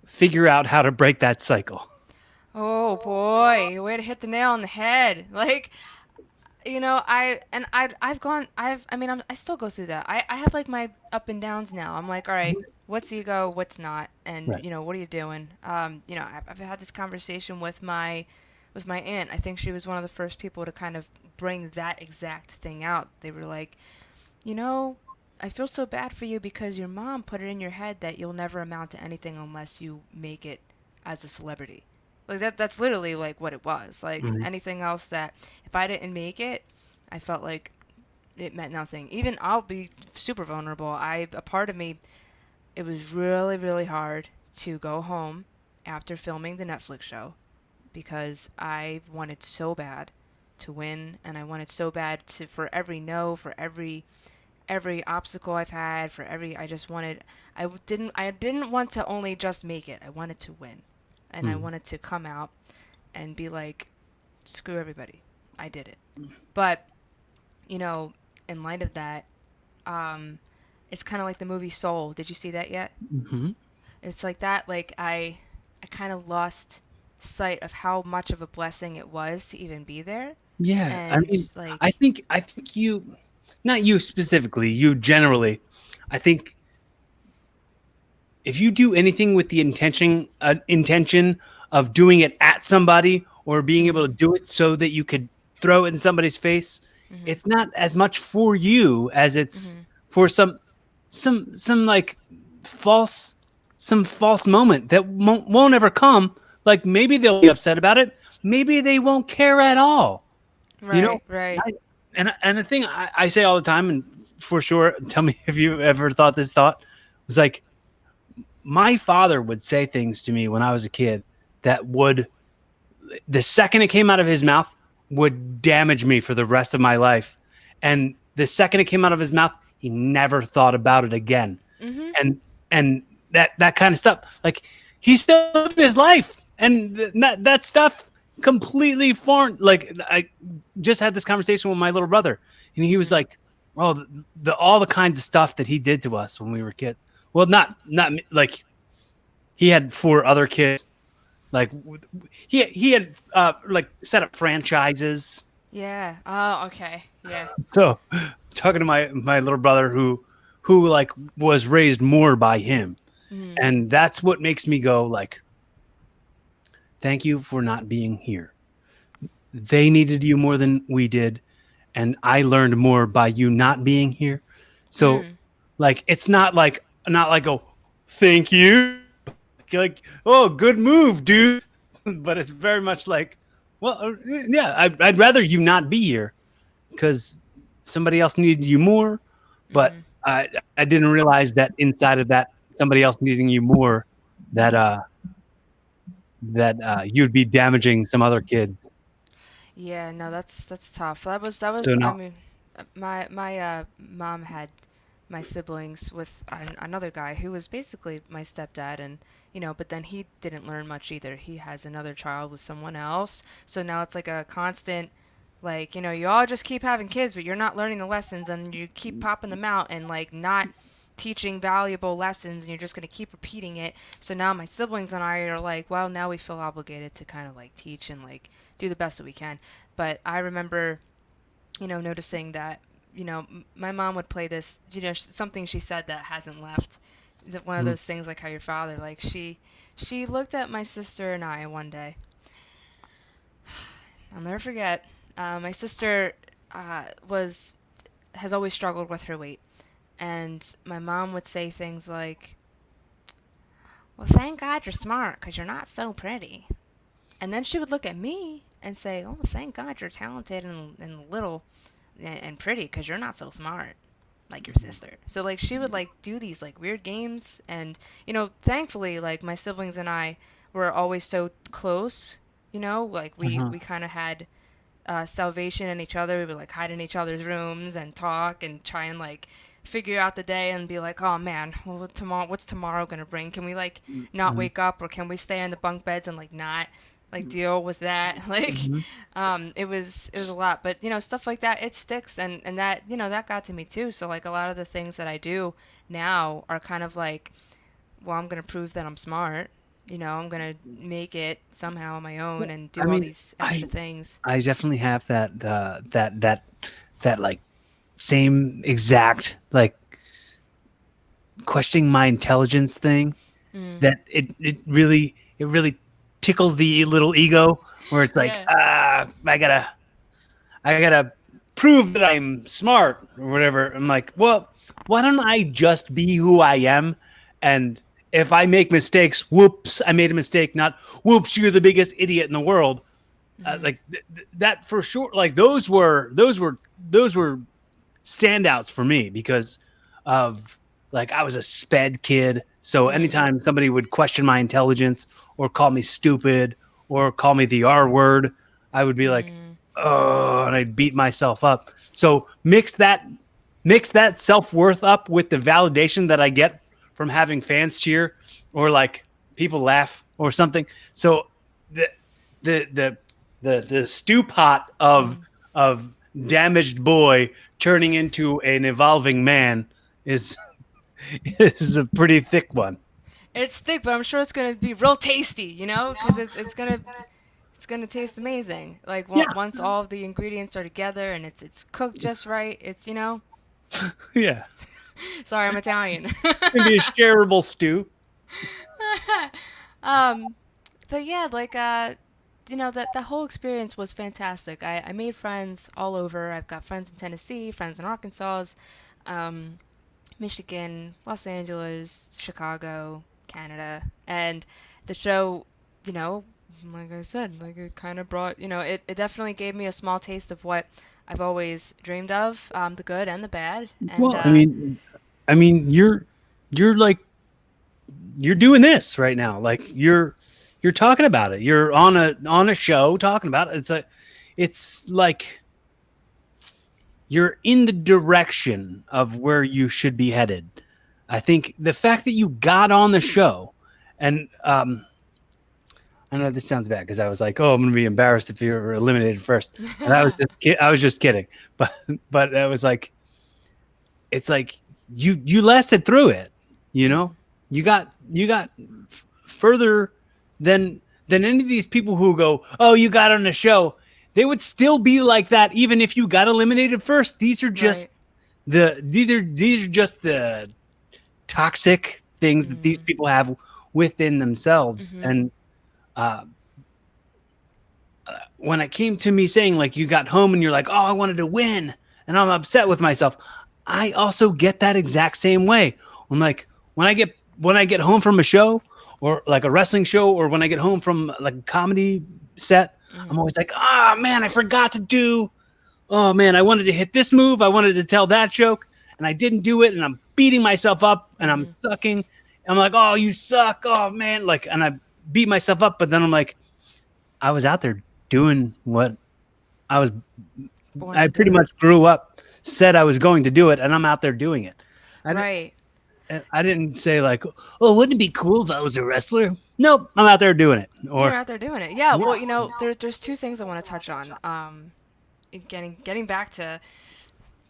S2: figure out how to break that cycle.
S1: Oh boy, way to hit the nail on the head. Like, I've gone, I mean, I still go through that. I have like my up and downs now. I'm like, all right, what's ego, what's not, and
S2: Right.
S1: what are you doing? I've had this conversation with my aunt. I think she was one of the first people to kind of bring that exact thing out. They were like, you know, I feel so bad for you because your mom put it in your head that you'll never amount to anything unless you make it as a celebrity. Like that's literally like what it was. Like
S2: Mhm.
S1: anything else that if I didn't make it, I felt like it meant nothing. Even I'll be super vulnerable. A part of me, it was really really hard to go home after filming the Netflix show because I wanted so bad to win, and I wanted so bad to for every no, for every obstacle I've had, for every I just wanted I didn't want to only just make it. I wanted to win. And I
S2: Mhm.
S1: wanted to come out and be like, screw everybody. I did it. But, you know, in light of that, um it's kind of like the movie Soul. Did you see that yet?
S2: Mhm.
S1: It's like that, like I kind of lost sight of how much of a blessing it was to even be there.
S2: Yeah, I
S1: And
S2: mean, I
S1: like,
S2: think I think you, not you specifically, you generally. I think if you do anything with the intention of doing it at somebody or being able
S1: Mhm.
S2: to do it so that you could throw it in somebody's face,
S1: Mhm.
S2: it's not as much for you as it's
S1: Mhm.
S2: for some like false some false moment that won't ever come. Like maybe they'll be upset about it, maybe they won't care at all. You know,
S1: Right, right.
S2: I, and the thing I say all the time, and for sure, tell me if you ever thought this thought was like my father would say things to me when I was a kid that would, the second it came out of his mouth, would damage me for the rest of my life. And the second it came out of his mouth, he never thought about it again.
S1: Mhm.
S2: And and that kind of stuff, like he's still living his life, and that stuff completely foreign. Like I just had this conversation with my little brother, and he was
S1: Mhm.
S2: like, "Oh, the all the kinds of stuff that he did to us when we were kids." Well, not like he had four other kids. Like he had like set up franchises.
S1: Yeah. Oh, okay. Yeah.
S2: So talking to my little brother who like was raised more by him,
S1: Mhm.
S2: and that's what makes me go like, thank you for not being here. They needed you more than we did, and I learned more by you not being here. So
S1: Mm.
S2: like it's not like oh thank you, like oh good move dude, but it's very much like well yeah I'd rather you not be here because somebody else needed you more, but
S1: Mhm.
S2: I didn't realize that inside of that somebody else needing you more, that you'd be damaging some other kids.
S1: Yeah, no, that's tough. That was
S2: So
S1: I
S2: now,
S1: mean, my mom had my siblings with another guy who was basically my stepdad, and but then he didn't learn much either. He has another child with someone else. So now it's like a constant, like, you all just keep having kids, but you're not learning the lessons, and you keep popping them out and like not teaching valuable lessons, and you're just going to keep repeating it. So now my siblings and I are like, well, now we feel obligated to kind of like teach and like do the best that we can. But I remember, noticing that, my mom would play this, something she said that hasn't left. One of
S2: mm,
S1: those things like how your father, like she looked at my sister and I one day. I'll never forget. My sister was has always struggled with her weight, and my mom would say things like, "Well, thank God you're smart, 'cause you're not so pretty." And then she would look at me and say, "Oh, thank God you're talented and little and pretty, 'cause you're not so smart like your sister." So like she would like do these like weird games, and thankfully like my siblings and I were always so close. Like we
S2: uh-huh,
S1: we kind of had salvation in each other. We would like hide in each other's rooms and talk and try and like figure out the day and be like, oh man, well, what's tomorrow gonna bring? Can we like not
S2: mhm,
S1: wake up, or can we stay in the bunk beds and like not like deal with that? Like,
S2: mhm.
S1: it was a lot, but stuff like that, it sticks, and that that got to me too. So like a lot of the things that I do now are kind of like, well, I'm gonna prove that I'm smart. I'm gonna make it somehow on my own
S2: Well,
S1: and
S2: I
S1: do all
S2: mean,
S1: these
S2: I
S1: extra things.
S2: I definitely have that like same exact like questioning my intelligence thing,
S1: Mm.
S2: that it really tickles the little ego where it's like
S1: Yeah.
S2: I gotta prove that I'm smart or whatever. I'm like, well, why don't I just be who I am? And if I make mistakes, whoops, I made a mistake, not whoops, you're the biggest idiot in the world.
S1: Hmm.
S2: Like that for sure. Like those were standouts for me because of like I was a sped kid. So
S1: Hmm.
S2: anytime somebody would question my intelligence or call me stupid or call me the R word, I would be like,
S1: Mm.
S2: oh, and I'd beat myself up. So mix that self-worth up with the validation that I get from having fans cheer or like people laugh or something. So the the the the stew pot of
S1: Mm.
S2: of damaged boy turning into an evolving man is is a pretty thick one.
S1: It's thick, but I'm sure it's gonna be real tasty, because it's gonna taste amazing. Like
S2: Yeah,
S1: once all of the ingredients are together and it's cooked just right, it's.
S2: yeah.
S1: Sorry, I'm Italian.
S2: It'd be a shareable stew.
S1: um, but yeah, like that the whole experience was fantastic. I made friends all over. I've got friends in Tennessee, friends in Arkansas, um, Michigan, Los Angeles, Chicago, Canada, and the show, you know, like I said, like it kind of brought, it definitely gave me a small taste of what I've always dreamed of, the good and the bad, and
S2: Well, I mean, you're like you're doing this right now. Like you're talking about it. You're on a show talking about it. It's like you're in the direction of where you should be headed. I think the fact that you got on the show, and I know this sounds bad because I was like, "Oh, I'm going to be embarrassed if you're eliminated first," and I was just kidding. But I was like, it's like you lasted through it. You know, you got further than any of these people who go, "Oh, you got on the show." They would still be like that even if you got eliminated first. These are just
S1: right.
S2: these are just the toxic things that these
S1: Mm.
S2: people have within themselves.
S1: Mhm.
S2: And uh, when it came to me saying like you got home and you're like, oh, I wanted to win, and I'm upset with myself, I also get that exact same way. I'm like when I get home from a show or like a wrestling show or when I get home from like a comedy set, I'm
S1: Mhm.
S2: always like, ah, man, I forgot to do. Oh man, I wanted to hit this move, I wanted to tell that joke, and I didn't do it, and I'm beating myself up, and I'm
S1: Mhm.
S2: sucking. I'm like, oh, you suck, oh man, like, and I beat myself up, but then I'm like, I was out there doing what I was.
S1: Born
S2: I
S1: to
S2: pretty
S1: do.
S2: much grew up, said I was going to do it, and I'm out there doing it. I,
S1: Right.
S2: I didn't say like, oh, wouldn't it be cool if I was a wrestler? Nope, I'm out there doing it.
S1: You're
S2: Or
S1: out there doing it. Yeah.
S2: yeah,
S1: Well, there's two things I want to touch on. Getting back to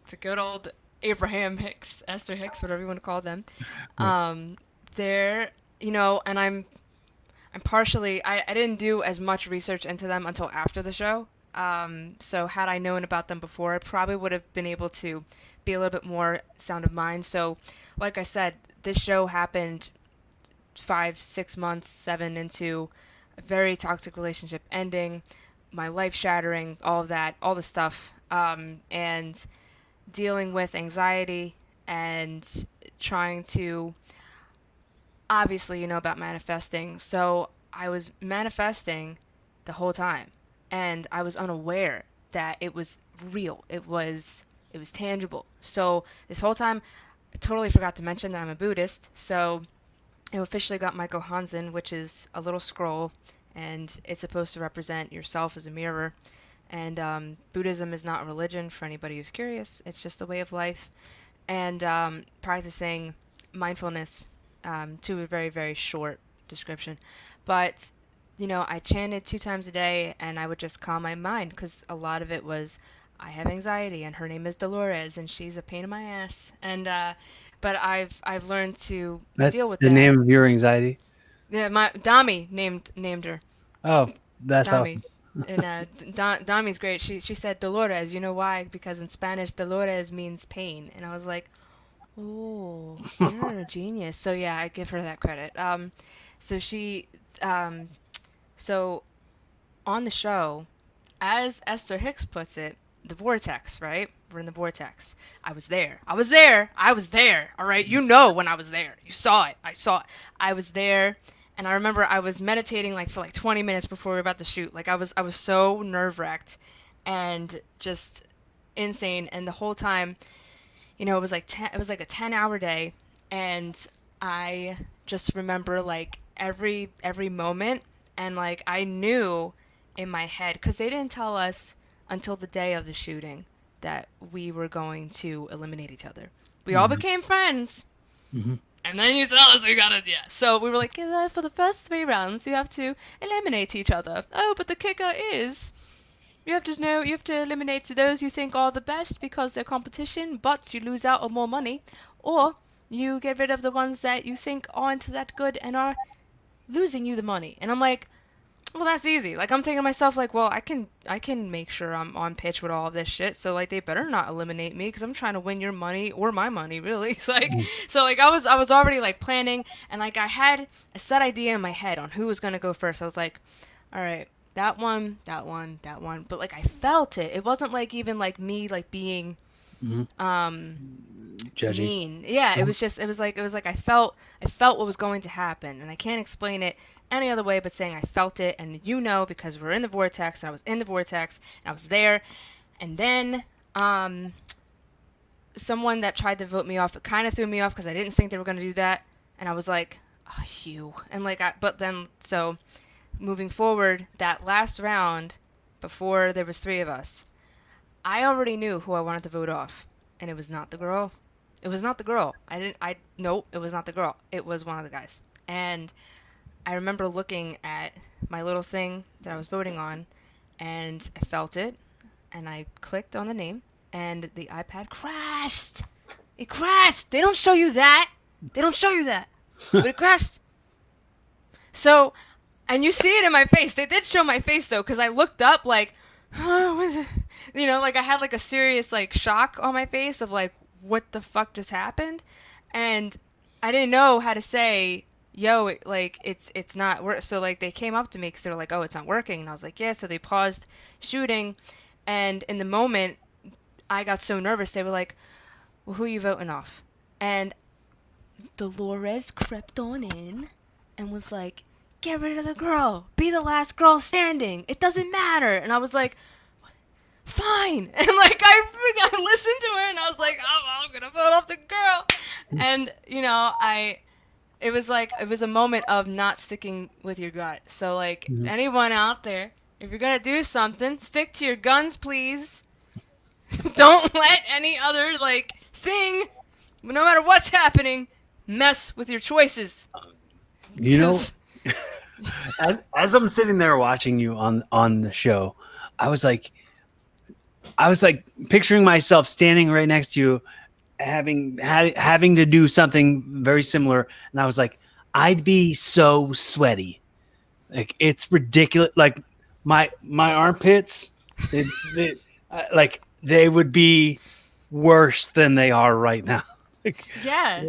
S1: the good old Abraham Hicks, Esther Hicks, whatever you want to call them.
S2: yeah.
S1: Um, there, and I'm partially I didn't do as much research into them until after the show. So had I known about them before, I probably would have been able to be a little bit more sound of mind. So, like I said, this show happened 5, 6 months, seven into a very toxic relationship ending, my life shattering, all of that, all the stuff, and dealing with anxiety and trying to obviously about manifesting. So I was manifesting the whole time and I was unaware that it was real. It was tangible. So this whole time I totally forgot to mention that I'm a Buddhist. So I officially got my Gohanzen, which is a little scroll, and it's supposed to represent yourself as a mirror. And Buddhism is not a religion for anybody who's curious. It's just a way of life. And practicing mindfulness, to a very, very short description. But, I chanted 2 times a day and I would just calm my mind because a lot of it was I have anxiety and her name is Dolores and she's a pain in my ass. And, but I've learned to
S2: That's
S1: deal with
S2: the
S1: that.
S2: name of your anxiety.
S1: Yeah, my Dami named her.
S2: Oh, that's
S1: Dami.
S2: awesome.
S1: And Dami's great. She said Dolores. You know why? Because in Spanish, Dolores means pain. And I was like, oh, you're a genius. So yeah, I give her that credit. So she, um, so on the show, as Esther Hicks puts it, the vortex, right? We're in the vortex. I was there. I was there. I was there. All right. You know when I was there. You saw it. I saw it. I was there. And I remember I was meditating like for like 20 minutes before we were about to shoot. Like I was so nerve wracked and just insane. And the whole time, it was like it was like a 10-hour day, and I just remember like every moment, and like I knew in my head because they didn't tell us until the day of the shooting that we were going to eliminate each other. We all
S2: Mhm,
S1: became friends,
S2: mhm.
S1: and then you tell us we gotta, yeah. So we were like, yeah, for the first 3 rounds, you have to eliminate each other. Oh, but the kicker is you have to eliminate those you think are the best because they're competition, but you lose out on more money, or you get rid of the ones that you think aren't that good and are losing you the money. And I'm like, Well, that's easy. Like I'm thinking to myself, like, well, I can make sure I'm on pitch with all of this shit. So like, they better not eliminate me because I'm trying to win your money or my money, really. It's like,
S2: Mhm.
S1: so like I was already like planning, and like I had a set idea in my head on who was gonna go first. I was like, all right, that one, that one, that one. But like I felt it. It wasn't like even like me like being
S2: Mhm.
S1: um
S2: Judgy.
S1: mean. Yeah, it was just it was like I felt what was going to happen, and I can't explain it any other way but saying I felt it, and because we're in the vortex, and I was in the vortex, and I was there, and then um someone that tried to vote me off, it kind of threw me off because I didn't think they were going to do that, and I was like, oh, you, and like but then so moving forward that last round before there was three of us, I already knew who I wanted to vote off, and it was not the girl. It was not the girl. I didn't. I nope. It was not the girl. It was one of the guys. And I remember looking at my little thing that I was voting on, and I felt it, and I clicked on the name, and the iPad crashed. It crashed. They don't show you that. They don't show you that. But it crashed. So, and you see it in my face. They did show my face though, because I looked up like, oh, what is it? Like I had like a serious like shock on my face of like, what the fuck just happened, and I didn't know how to say, yo, like it's not work. So like they came up to me because they were like, oh, it's not working, and I was like, yeah. So they paused shooting, and in the moment, I got so nervous. They were like, well, who are you voting off? And Dolores crept on in and was like, get rid of the girl. Be the last girl standing. It doesn't matter. And I was like, fine. And like, I listened to her and I was like, oh, I'm going to vote off the girl. And, it was like, it was a moment of not sticking with your gut. So, like,
S2: Mhm.
S1: anyone out there, if you're going to do something, stick to your guns, please. Don't let any other, like, thing, no matter what's happening, mess with your choices.
S2: You know,
S1: Cause
S2: as I'm sitting there watching you on the show, I was like, I was like picturing myself standing right next to you, having to do something very similar, and I was like, I'd be so sweaty, like it's ridiculous. Like my armpits, like they would be worse than they are right now. Like
S1: yeah.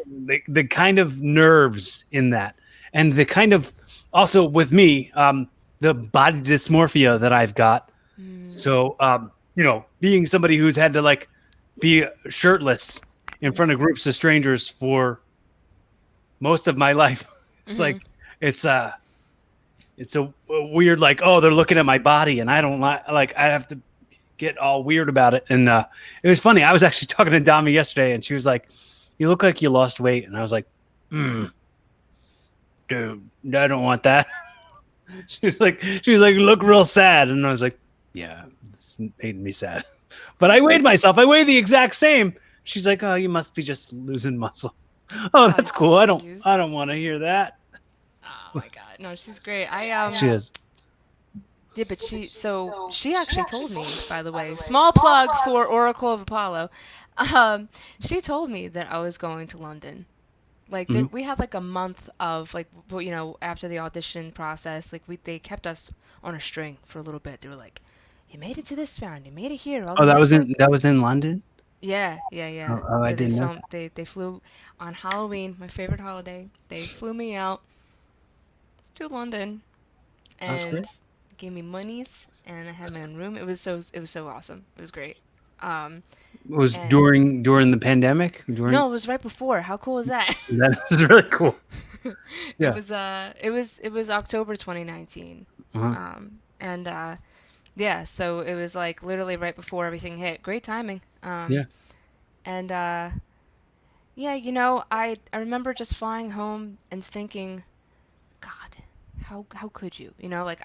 S2: the kind of nerves in that, and the kind of also with me, the body dysmorphia that I've got.
S1: Mm,
S2: So, being somebody who's had to like be shirtless in front of groups of strangers for most of my life, it's
S1: mm-hmm.
S2: like it's it's a weird like, oh, they're looking at my body and I don't like I have to get all weird about it. And it was funny. I was actually talking to Dami yesterday, and she was like, "You look like you lost weight," and I was like, "Dude, I don't want that." She was like, "You look real sad," and I was like, "Yeah, it's made me sad." But I weighed myself. I weigh the exact same. She's like, "Oh, you must be just losing muscle." Oh,
S1: Oh,
S2: that's cool. I don't.
S1: cute.
S2: I don't want to hear that.
S1: Oh my god. No, she's great.
S2: She is.
S1: Yeah, but she actually told me, by the way, small plug for Oracle of Apollo. Um, she told me that I was going to London. Like
S2: Mhm.
S1: we had like a month of like after the audition process, like they kept us on a string for a little bit. They were like, "You made it to this round. You made it here. All the
S2: Oh,
S1: network."
S2: that was in London.
S1: Yeah, yeah, yeah.
S2: Oh, I
S1: Yeah, they
S2: didn't know
S1: filmed.
S2: that.
S1: They flew on Halloween, my favorite holiday. They flew me out to London
S2: That's
S1: and
S2: great.
S1: gave me monies, and I had my own room. It was so awesome. It was great. Um,
S2: It was
S1: and
S2: during the pandemic. During
S1: no, it was right before. How cool is that?
S2: that is really cool.
S1: it
S2: Yeah.
S1: was it was October 2019.
S2: Uh-huh.
S1: And yeah, so it was like literally right before everything hit. Great timing.
S2: Yeah.
S1: And yeah, I remember just flying home and thinking, God, how could you? Like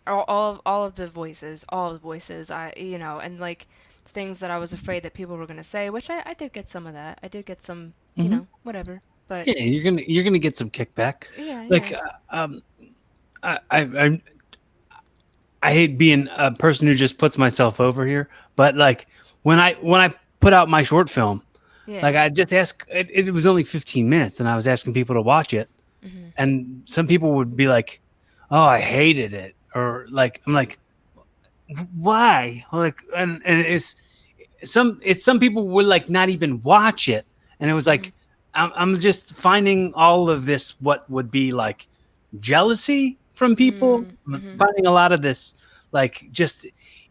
S1: all of the voices, and like things that I was afraid that people were gonna say, which I did get some of that. I did get some,
S2: Hmm.
S1: whatever. But
S2: Yeah, you're gonna get some kickback.
S1: yeah,
S2: Like
S1: yeah.
S2: I, I I I hate being a person who just puts myself over here, but like when I put out my short film, like
S1: Yeah.
S2: I just ask. It was only 15 minutes, and I was asking people to watch it,
S1: Mhm.
S2: and some people would be like, "Oh, I hated it," or like I'm like, why? Like, and it's some people would like not even watch it, and it was
S1: Mhm.
S2: like I'm just finding all of this what would be like jealousy from people.
S1: Mm.
S2: I'm
S1: Mhm.
S2: finding a lot of this like just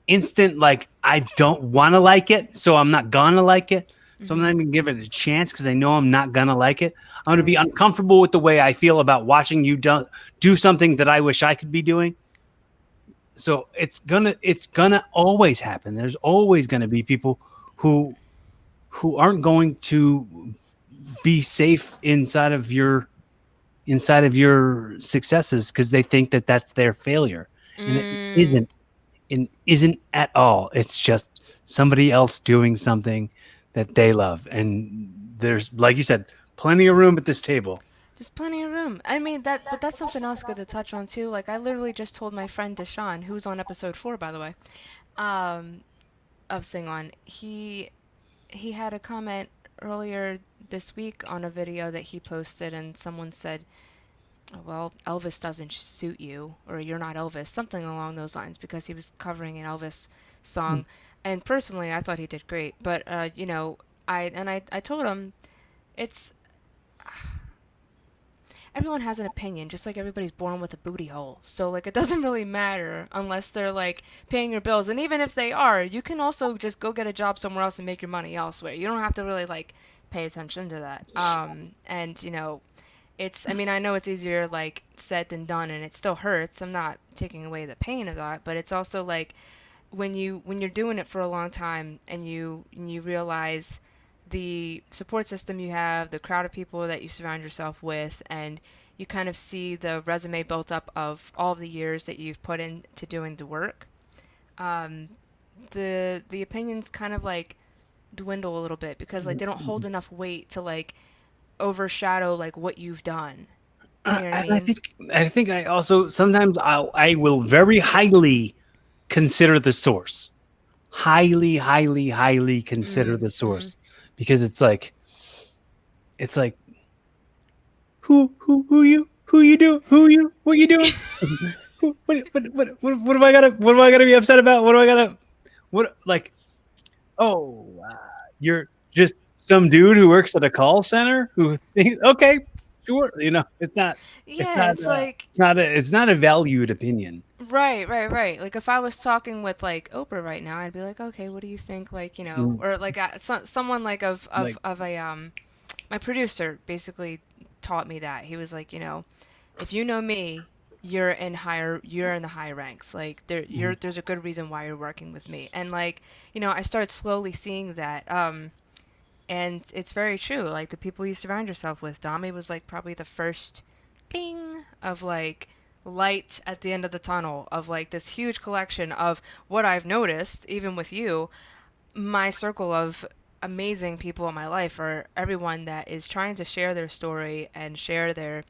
S2: instant like I don't want to like it, so I'm not gonna like it. So I'm not
S1: Mhm.
S2: even giving it a chance because I know I'm not gonna like it. I'm gonna be
S1: Right.
S2: uncomfortable with the way I feel about watching you do something that I wish I could be doing. So it's gonna always happen. There's always gonna be people who who aren't going to be safe inside of your successes because they think that that's their failure, and it
S1: Mm.
S2: isn't. It isn't at all. It's just somebody else doing something that they love, and there's, like you said, plenty of room at this table.
S1: There's plenty of room. I mean that, but that's something else good to touch on too. Like I literally just told my friend Deshaun, who's on episode 4, by the way, um, of Sing On. He had a comment earlier this week on a video that he posted, and someone said, "Well, Elvis doesn't suit you, or you're not Elvis," something along those lines, because he was covering an Elvis
S2: Mm,
S1: song. And personally, I thought he did great. But I told him it's everyone has an opinion, just like everybody's born with a booty hole. So like it doesn't really matter unless they're like paying your bills. And even if they are, you can also just go get a job somewhere else and make your money elsewhere. You don't have to really like pay attention to that. And it's I mean, I know it's easier like said than done and it still hurts. I'm not taking away the pain of that, but it's also like when you're doing it for a long time and you realize the support system you have, the crowd of people that you surround yourself with, and you kind of see the resume built up of all of the years that you've put into doing the work. Um, the opinions kind of like dwindle a little bit because like they don't hold enough weight to like overshadow like what you've done. You know what I
S2: and I
S1: mean?
S2: think I also sometimes I will very highly consider the source, highly consider
S1: Mm.
S2: the
S1: Mhm.
S2: source because it's like who you do who you what you doing what am I gotta be upset about? What do I gotta what like oh you're just some dude who works at a call center who thinks okay sure it's
S1: Yeah,
S2: not
S1: it's like
S2: it's not a valued opinion.
S1: right. Like if I was talking with like Oprah right now, I'd be like, okay, what do you think? Like
S2: Mm,
S1: or like someone like
S2: like
S1: of a my producer basically taught me that he was like, if you know me, you're in the high ranks. Like
S2: mm,
S1: there's a good reason why you're working with me, and like I started slowly seeing that. And it's very true. Like the people you surround yourself with. Dami was like probably the first ping of like light at the end of the tunnel of like this huge collection of what I've noticed, even with you, my circle of amazing people in my life are everyone that is trying to share their story and share their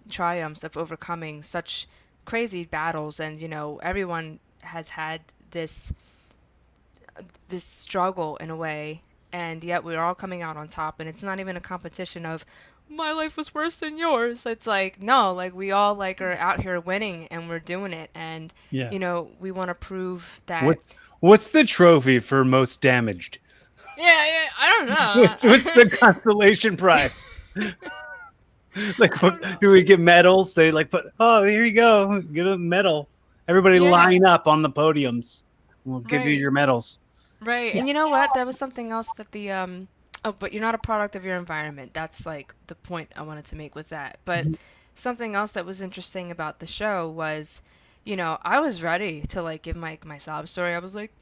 S1: triumphs of overcoming such crazy battles. And everyone has had this struggle in a way, and yet we're all coming out on top. And it's not even a competition of my life was worse than yours. It's like no, like we all like are out here winning and we're doing it, and
S2: yeah.
S1: we want to prove
S2: What
S1: that.
S2: what's the trophy for most damaged?
S1: Yeah, I don't
S2: What's
S1: know.
S2: the consolation prize? Like,
S1: I don't
S2: do
S1: know.
S2: we get medals? They like put, oh, here you go, get a medal. Everybody
S1: Yeah,
S2: line up on the podiums. We'll give you
S1: right.
S2: your medals.
S1: Right.
S2: Yeah.
S1: And you know what? That was something else that the oh, but you're not a product of your environment. That's like the point I wanted to make with that. But
S2: Mhm.
S1: something else that was interesting about the show was, I was ready to like give my sob story. I was like,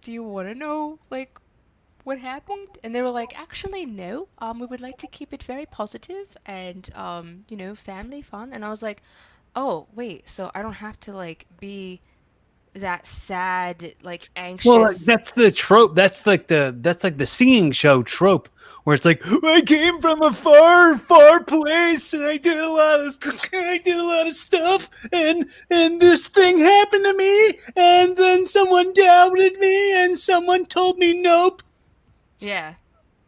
S1: "Do you want to know like what happened?" And they were like, "Actually, no. We would like to keep it very positive and family fun." And I was like, "Oh, wait. So I don't have to like be that sad, like
S2: Well, like,
S1: anxious."
S2: that's the trope. That's like the singing show trope where it's like I came from a far place and I did a lot of stuff and this thing happened to me and then someone doubted me and someone told me nope
S1: Yeah,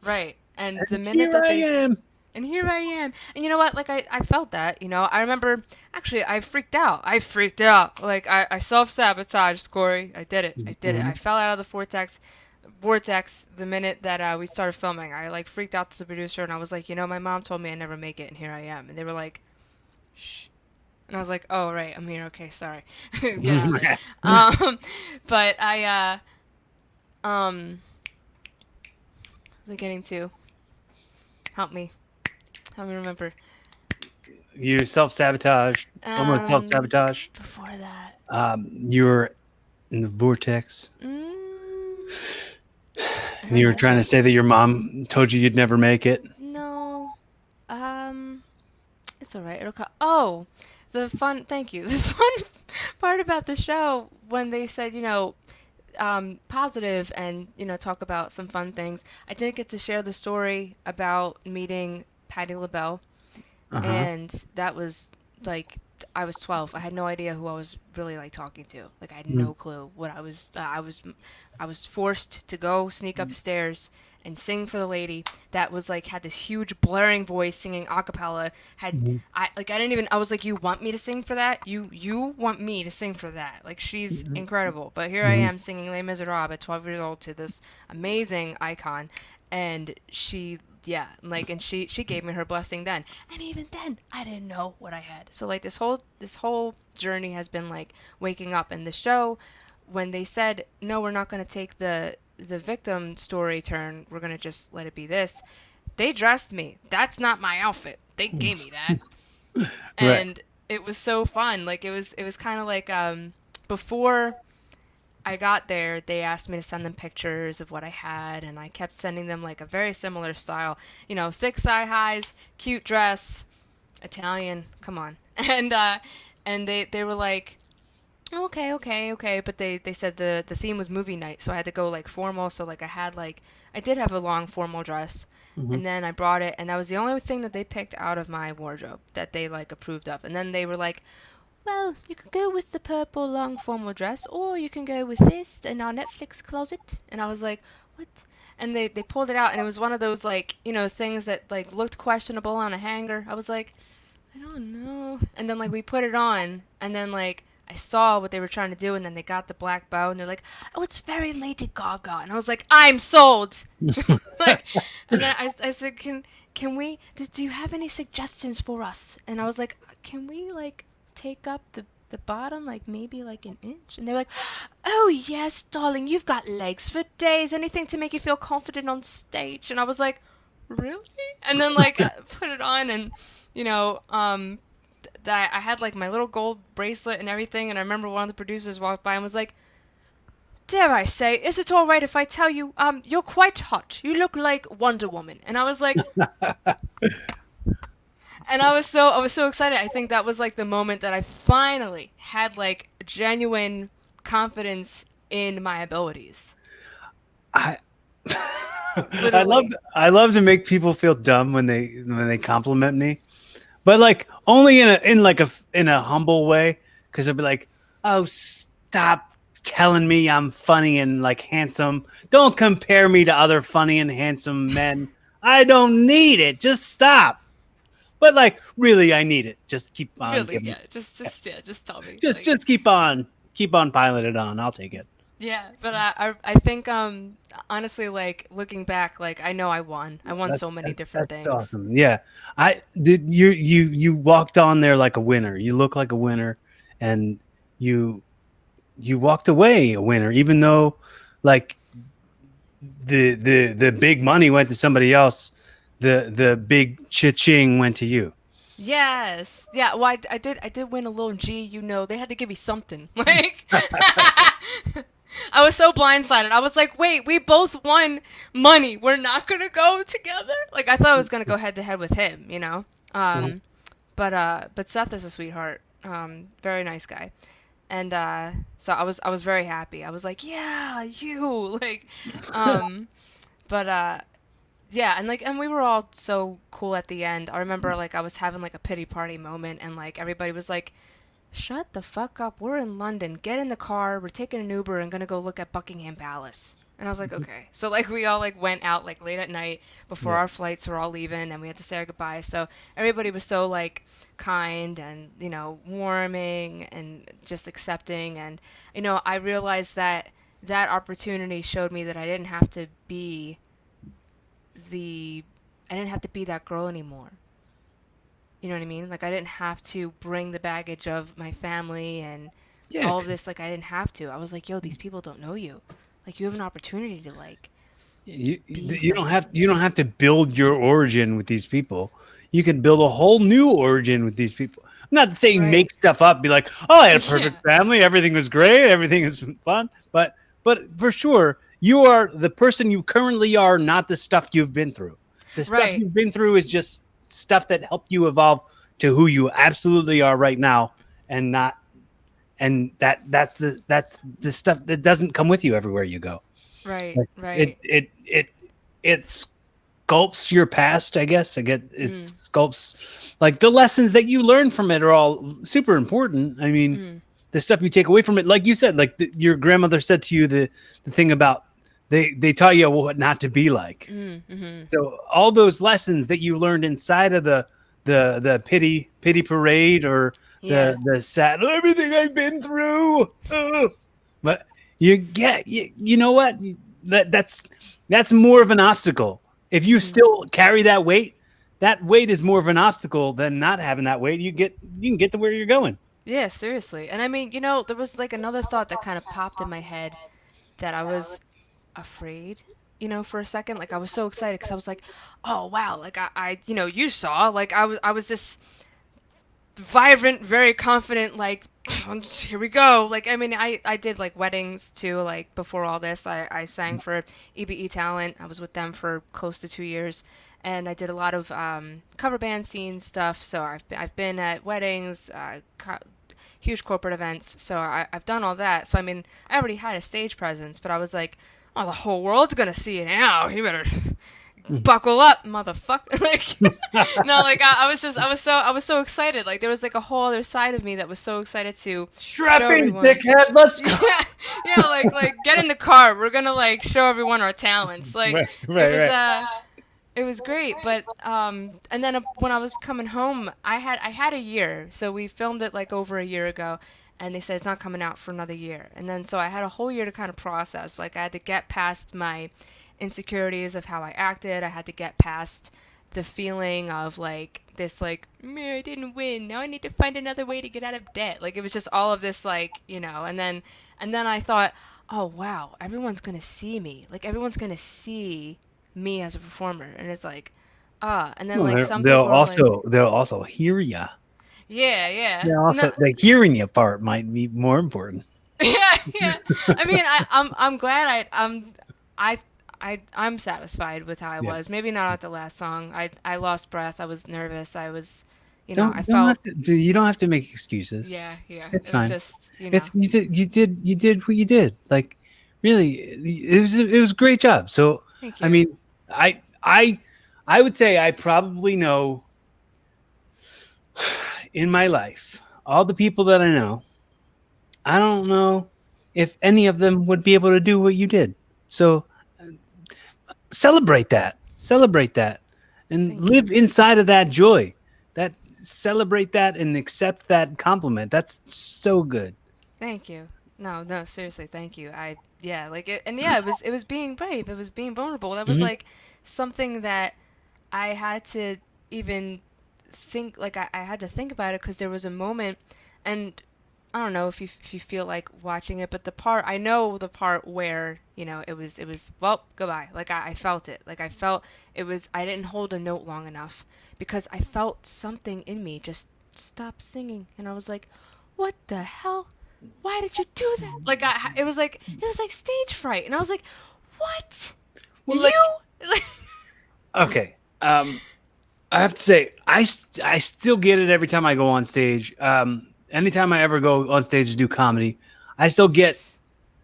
S1: right. And the
S2: and
S1: minute
S2: here
S1: that
S2: I
S1: they
S2: am.
S1: And here I am. And you know what? Like, I felt that, you know. I remember, actually, I freaked out. I freaked out. Like, I self-sabotaged, Corey. I did it. I did it.
S2: Mm-hmm.
S1: I fell out of the vortex the minute that we started filming. I, like, freaked out to the producer, and I was like, you know, my mom told me I'd never make it, and here I am. And they were like, shh. And I was like, oh, right, I'm here. Okay, sorry. Get out of there. Um, but um, what was I getting to? Help me. Help me remember.
S2: You self sabotage, almost self sabotage.
S1: Before that.
S2: You're in the vortex,
S1: I
S2: and you
S1: don't
S2: were
S1: know.
S2: trying to say that your mom told you you'd never make it.
S1: No. It's all right. It'll come. Oh, the fun. Thank you. The fun part about the show when they said, you know, positive and talk about some fun things. I did get to share the story about meeting Patti LaBelle,
S2: Uh huh.
S1: and that was like I was 12. I had no idea who I was really like talking to. Like I had no clue what I was. I was forced to go sneak upstairs and sing for the lady that was like had this huge blaring voice singing a cappella. Had
S2: Mm-hmm.
S1: I didn't even. I was like, you want me to sing for that? You want me to sing for that? Like she's incredible. But here I
S2: Mm-hmm.
S1: am singing Les Miserables at 12 years old to this amazing icon, and she yeah, like and she gave me her blessing then. And even then I didn't know what I had. So like this whole journey has been like waking up. And the show, when they said no, we're not going to take the victim story turn, we're going to just let it be this, they dressed me. That's not my outfit. They gave me that.
S2: Right.
S1: And it was so fun. Like it was kind of like before I got there, they asked me to send them pictures of what I had, and I kept sending them like a very similar style. You know, thick thigh highs, cute dress, Italian. Come on. And they were like, "Oh, okay, okay, okay," but they said the theme was movie night, so I had to go like formal. So like I did have a long formal dress,
S2: Mm-hmm.
S1: and then I brought it, and that was the only thing that they picked out of my wardrobe that they like approved of. And then they were like, well, you can go with the purple long formal dress, or you can go with this in our Netflix closet. And I was like, what? And they pulled it out, and it was one of those, like, things that, like, looked questionable on a hanger. I was like, I don't know. And then, like, we put it on, and then, like, I saw what they were trying to do, and then they got the black bow, and they're like, oh, it's very Lady Gaga. And I was like, I'm sold! Like, and then I said, can we, do you have any suggestions for us? And I was like, can we, like, take up the bottom, like, maybe, like, an inch? And they're like, oh, yes, darling, you've got legs for days. Anything to make you feel confident on stage. And I was like, really? And then, like, I put it on, and, that I had, like, my little gold bracelet and everything. And I remember one of the producers walked by and was like, dare I say, is it all right if I tell you, you're quite hot. You look like Wonder Woman. And I was like, and I was so excited. I think that was like the moment that I finally had like genuine confidence in my abilities.
S2: I
S1: Literally.
S2: I love to make people feel dumb when they compliment me, but like only in a humble way, because they'll be like, "Oh, stop telling me I'm funny and like handsome. Don't compare me to other funny and handsome men. I don't need it. Just stop." But like, really, I need it. Just keep on
S1: Really,
S2: giving.
S1: yeah. Just tell me.
S2: Just
S1: Like,
S2: just keep on piling it on. I'll take it.
S1: yeah. But I think honestly, like looking back, like I know I won. I won so many different
S2: That's
S1: things.
S2: awesome. Yeah, I did. You walked on there like a winner. You look like a winner, and you you walked away a winner, even though like the big money went to somebody else. The big cha-ching went to you.
S1: Yes. Yeah, well I did win a little G, they had to give me something. Like I was so blindsided. I was like, "Wait, we both won money. We're not going to go together?" Like I thought I was going to go head to head with him. Um but Seth is a sweetheart. Very nice guy. And so I was very happy. I was like, "Yeah, you." Like but yeah, and we were all so cool at the end. I remember like I was having like a pity party moment, and like everybody was like, "Shut the fuck up. We're in London. Get in the car. We're taking an Uber and gonna go look at Buckingham Palace." And I was like, okay. So like we all like went out like late at night before
S2: Yeah.
S1: our flights were all leaving and we had to say our goodbyes. So everybody was so like kind and, warming and just accepting and I realized that that opportunity showed me that the I didn't have to be that girl anymore. You know what I mean? Like I didn't have to bring the baggage of my family and
S2: Yeah.
S1: all of this. Like I didn't have to. I was like, yo, these people don't know you. Like you have an opportunity to like be something.
S2: You don't have to build your origin with these people. You can build a whole new origin with these people. I'm not saying
S1: Right.
S2: make stuff up, be like, oh, I had a
S1: Yeah.
S2: perfect family, everything was great, everything is fun. But for sure, you are the person you currently are, not the stuff you've been through. The stuff
S1: Right.
S2: you've been through is just stuff that helped you evolve to who you absolutely are right now, and not and that's the stuff that doesn't come with you everywhere you go.
S1: Right.
S2: Like
S1: Right.
S2: it sculpts your past, I guess. I get it
S1: Mm.
S2: sculpts like the lessons that you learn from it are all super important. I mean,
S1: Mm.
S2: the stuff you take away from it, like you said, like your grandmother said to you, the thing about they taught you what not to be like.
S1: Mm. Mm.
S2: So all those lessons that you learned inside of the pity parade or
S1: Yeah.
S2: the sad everything I've been through. But you know what, that's more of an obstacle. If you
S1: Mm.
S2: still carry that weight is more of an obstacle than not having that weight. You can get to where you're going.
S1: Yeah, seriously. And I mean, there was like another thought that kind of popped in my head that I was afraid, for a second. Like I was so excited because I was like, oh wow, like you saw, like I was this vibrant, very confident, like here we go. Like I mean, I did like weddings too. Like before all this, I sang for EBE Talent. I was with them for close to 2 years, and I did a lot of cover band scene stuff. So I've been at weddings, huge corporate events. So I've done all that. So I mean, I already had a stage presence, but I was like, oh, the whole world's gonna see you now. You better buckle up, motherfucker. Like, no, like I was so excited. Like there was like a whole other side of me that was so excited to
S2: Strap
S1: show
S2: in,
S1: everyone.
S2: dickhead. Let's go.
S1: Yeah, yeah, like get in the car. We're gonna like show everyone our talents. Like
S2: Right,
S1: it
S2: right,
S1: was
S2: right.
S1: it was great, but and then when I was coming home, I had a year. So we filmed it like over a year ago, and they said it's not coming out for another year. And then so I had a whole year to kind of process. Like I had to get past my insecurities of how I acted. I had to get past the feeling of like this like I didn't win. Now I need to find another way to get out of debt. Like it was just all of this like, and then I thought, "Oh wow, everyone's going to see me. Like everyone's going to see me as a performer." And it's like, and then
S2: Well,
S1: like some people are like,
S2: they'll also hear you.
S1: "Yeah, yeah."
S2: Yeah,
S1: No,
S2: also the hearing you part might be more important.
S1: yeah, yeah. I mean, I'm glad I I'm satisfied with how I
S2: Yeah.
S1: was. Maybe not at the last song. I lost breath. I was nervous. I was, I
S2: Don't have
S1: felt.
S2: to. You don't have to make excuses.
S1: Yeah, yeah.
S2: It's
S1: It was
S2: fine.
S1: just,
S2: It's you did what you did. Like really, it was a great job. So
S1: thank
S2: I
S1: you.
S2: mean, I would say I probably know in my life all the people that I know. I don't know if any of them would be able to do what you did. So celebrate that, and
S1: Thank you.
S2: live inside of that joy. That celebrate that and accept that compliment. That's so good.
S1: Thank you. No, no, seriously, thank you. Yeah, like and yeah, it was being brave. It was being vulnerable. That was
S2: Mhm.
S1: like something that I had to even think, like I had to think about it because there was a moment, and I don't know if you feel like watching it, but I know the part where it was well goodbye. Like I felt it. Like I felt it was. I didn't hold a note long enough because I felt something in me just stop singing, and I was like, what the hell? Why did you do that? Like it was like stage fright, and I was like, what?
S2: Well, like
S1: You?
S2: okay, I have to say I still get it every time I go on stage. Anytime I ever go on stage to do comedy, I still get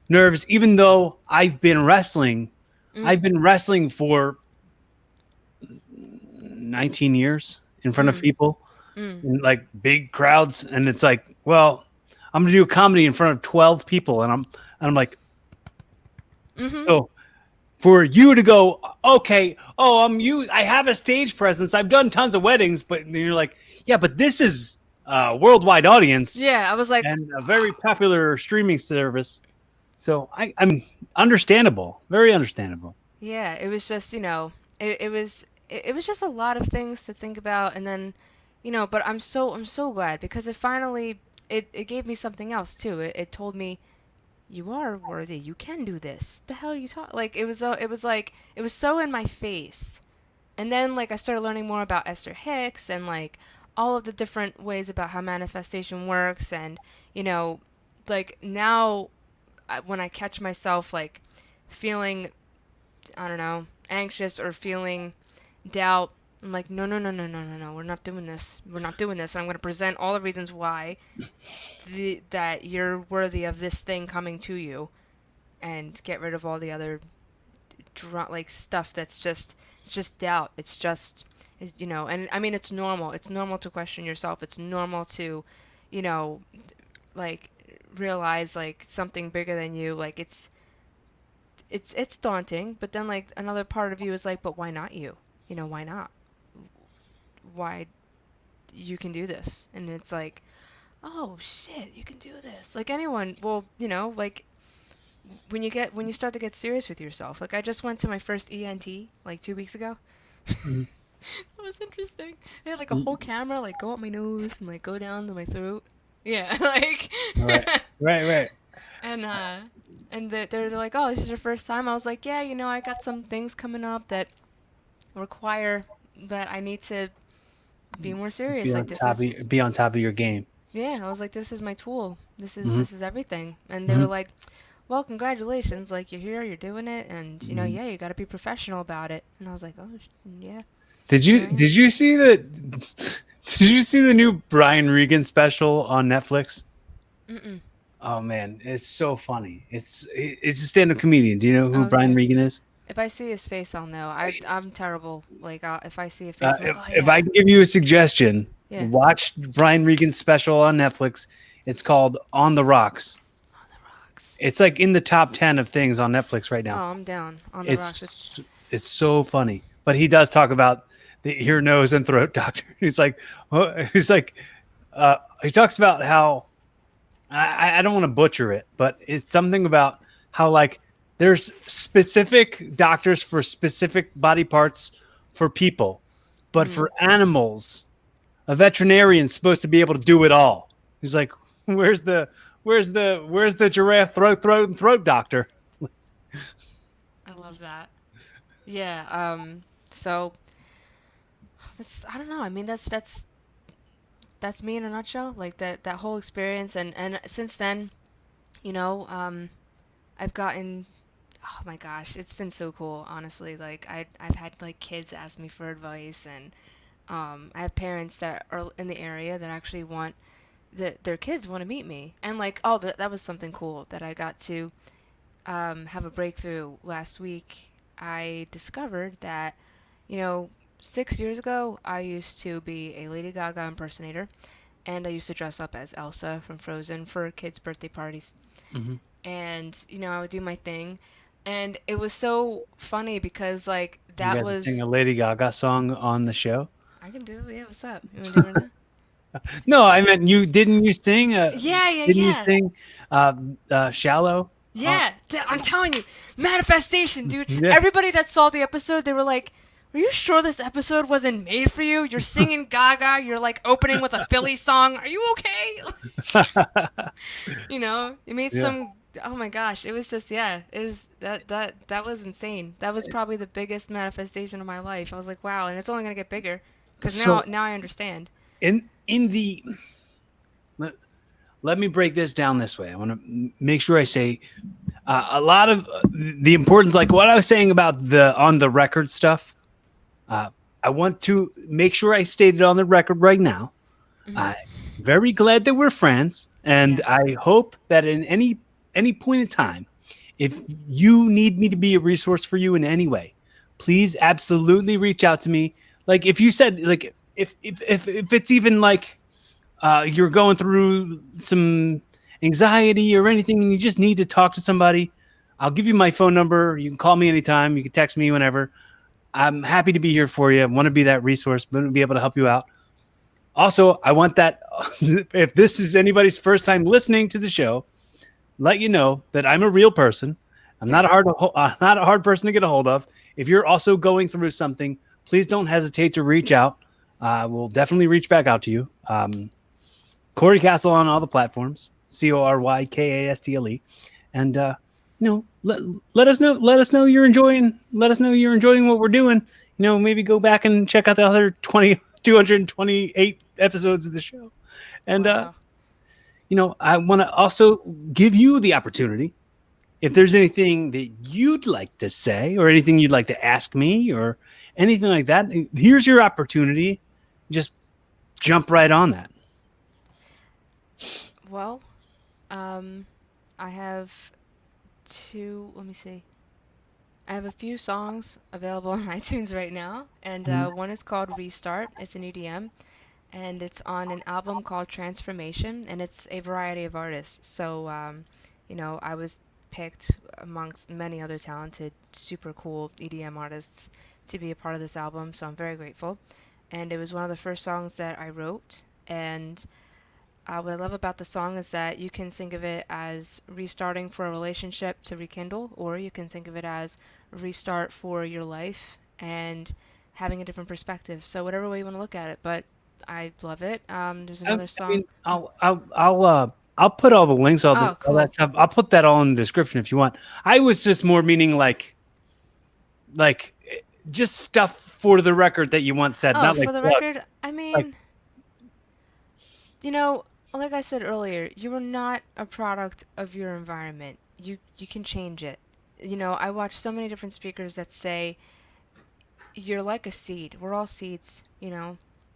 S2: nerves, even though I've been wrestling. I've
S1: Mm,
S2: been wrestling for 19 years in front of
S1: mm,
S2: people
S1: mm.
S2: in like big crowds, and it's like, well, I'm gonna do a comedy in front of 12 people, and I'm like,
S1: Mhm.
S2: so. for you to go, okay, oh, I have a stage presence. I've done tons of weddings, but you're like, yeah, but this is a worldwide audience
S1: Yeah, I was like,
S2: and a very popular streaming service. So I'm understandable, very understandable.
S1: yeah, it was just, it was just a lot of things to think about, and then, but I'm so glad because it finally it gave me something else too. It told me you are worthy. You can do this. The hell you talk like it was so in my face. And then like I started learning more about Esther Hicks and like all of the different ways about how manifestation works and, you know, like now when I catch myself like feeling, I don't know, anxious or feeling doubt, I'm like, no, no, no, no, no, no, no. We're not doing this. We're not doing this. And I'm going to present all the reasons why that you're worthy of this thing coming to you, and get rid of all the other like stuff that's just it's just doubt. It's just and I mean it's normal. It's normal to question yourself. It's normal to, you know, like realize like something bigger than you. Like it's daunting, but then like another part of you is like, but why not you? Why not? Why you can do this? And it's like, oh shit, you can do this. Like anyone, well, like when you start to get serious with yourself. Like I just went to my first ENT like 2 weeks ago.
S2: Mhm.
S1: That was interesting. They had like a whole camera like go up my nose and like go down to my throat. Yeah, like
S2: Right, right, right.
S1: and they're like, oh, this is your first time. I was like, yeah, I got some things coming up that require that I need to be more serious. Like this is
S2: Be on top of your game.
S1: yeah. I was like, this is my tool.
S2: Hmm.
S1: This is everything. And they were
S2: Hmm.
S1: like, well, congratulations. Like you're here, you're doing it, and
S2: Hmm.
S1: yeah, you got to be professional about it. And I was like, oh, yeah,
S2: Did
S1: here I
S2: you
S1: am.
S2: did you see the did you see the new Brian Regan special on Netflix?
S1: Mm-mm.
S2: Oh man, it's so funny. It's a stand-up comedian. Do you know who Brian
S1: Okay.
S2: Regan is?
S1: If I see his face, I'll know. I'm terrible. Like if I see a
S2: Uh,
S1: face, I'm like,
S2: if,
S1: oh
S2: if
S1: yeah,
S2: I can give you a suggestion,
S1: yeah.
S2: watch Brian Regan's special on Netflix. It's called On the Rocks.
S1: On the rocks.
S2: It's like in the top 10 of things on Netflix right
S1: Oh,
S2: now.
S1: I'm down. On the rocks.
S2: It's it's so funny. But he does talk about the ear, nose, and throat doctor. He's like, he talks about how I don't want to butcher it, but it's something about how like there's specific doctors for specific body parts for people, but
S1: Mm-hmm.
S2: for animals, a veterinarian's supposed to be able to do it all. He's like, where's the where's the giraffe throat and throat doctor?
S1: I love that. Yeah. So that's I don't know. I mean, that's me in a nutshell. Like that whole experience, and since then, you know, I've gotten. Oh my gosh, it's been so cool. Honestly, like I've had like kids ask me for advice, and I have parents that are in the area that actually want that their kids want to meet me, and like oh that was something cool that I got to have a breakthrough last week. I discovered that, you know, 6 years ago, I used to be a Lady Gaga impersonator, and I used to dress up as Elsa from Frozen for kids' birthday parties.
S2: Mm-hmm.
S1: And, I would do my thing. And it was so funny because, like,
S2: You
S1: that
S2: got to sing
S1: was.
S2: a Lady Gaga song on the show.
S1: I can do it. Yeah, what's up? You want to do it right now?
S2: No, I meant you didn't you sing?
S1: Yeah, yeah,
S2: Didn't you
S1: yeah.
S2: sing "Shallow"?
S1: Yeah, I'm telling you, manifestation, dude.
S2: Yeah.
S1: Everybody that saw the episode, they were like, "Are you sure this episode wasn't made for you? You're singing Gaga. You're like opening with a Philly song. Are you okay?" You made
S2: Yeah.
S1: some. Oh my gosh, it was just yeah. It was that was insane. That was probably the biggest manifestation of my life. I was like, wow, and it's only gonna get bigger, because
S2: So
S1: now I understand.
S2: in the let, let me break this down this way. I want to make sure I say a lot of the importance, like what I was saying about the on the record stuff. Uh, I want to make sure I state it on the record right now.
S1: Hmm.
S2: I'm very glad that we're friends, and
S1: Yes.
S2: I hope that in any point in time, if you need me to be a resource for you in any way, please absolutely reach out to me. Like if you said like if it's even like you're going through some anxiety or anything and you just need to talk to somebody, I'll give you my phone number. You can call me anytime. You can text me whenever. I'm happy to be here for you. I want to be that resource, want to be able to help you out. Also, I want that if this is anybody's first time listening to the show, let you know that I'm a real person. I'm not a not a hard person to get a hold of. If you're also going through something, please don't hesitate to reach out. We'll definitely reach back out to you. Corey Castle on all the platforms, CORYKASTLE, and let us know. Let us know you're enjoying what we're doing. Maybe go back and check out the other 228 episodes of the show. And
S1: Wow.
S2: I want to also give you the opportunity. If there's anything that you'd like to say or anything you'd like to ask me or anything like that, here's your opportunity. Just jump right on that.
S1: Well, um, I have two. Let me see. I have a few songs available on iTunes right now, and one is called Restart. It's an EDM, and it's on an album called Transformation, and it's a variety of artists. So, I was picked amongst many other talented, super cool EDM artists to be a part of this album, so I'm very grateful. And it was one of the first songs that I wrote, and what I love about the song is that you can think of it as restarting for a relationship to rekindle, or you can think of it as restart for your life and having a different perspective. So whatever way you want to look at it, but I love it. There's
S2: I
S1: another song.
S2: mean, I'll put all the links,
S1: Oh,
S2: all
S1: cool.
S2: that stuff. I'll put that all in the description if you want. I was just more meaning like just stuff for the record that you want said,
S1: Oh,
S2: not like
S1: for the
S2: plug.
S1: record, I
S2: Like
S1: mean, you know, like I said earlier, you are not a product of your environment. You can change it. I watch so many different speakers that say you're like a seed. We're all seeds.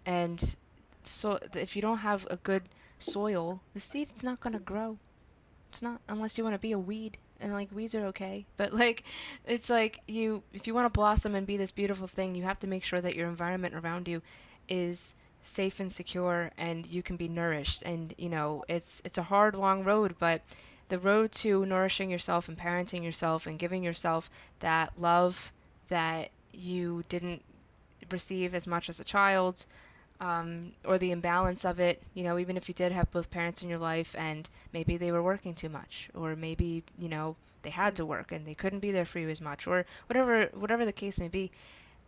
S1: And so if you don't have a good soil, the seed's not gonna grow. It's not unless you want to be a weed. And like weeds are okay, but like it's like if you want to blossom and be this beautiful thing, you have to make sure that your environment around you is safe and secure and you can be nourished. And it's a hard long road, but the road to nourishing yourself and parenting yourself and giving yourself that love that you didn't receive as much as a child, or the imbalance of it, even if you did have both parents in your life and maybe they were working too much, or maybe, they had to work and they couldn't be there for you as much, or whatever the case may be,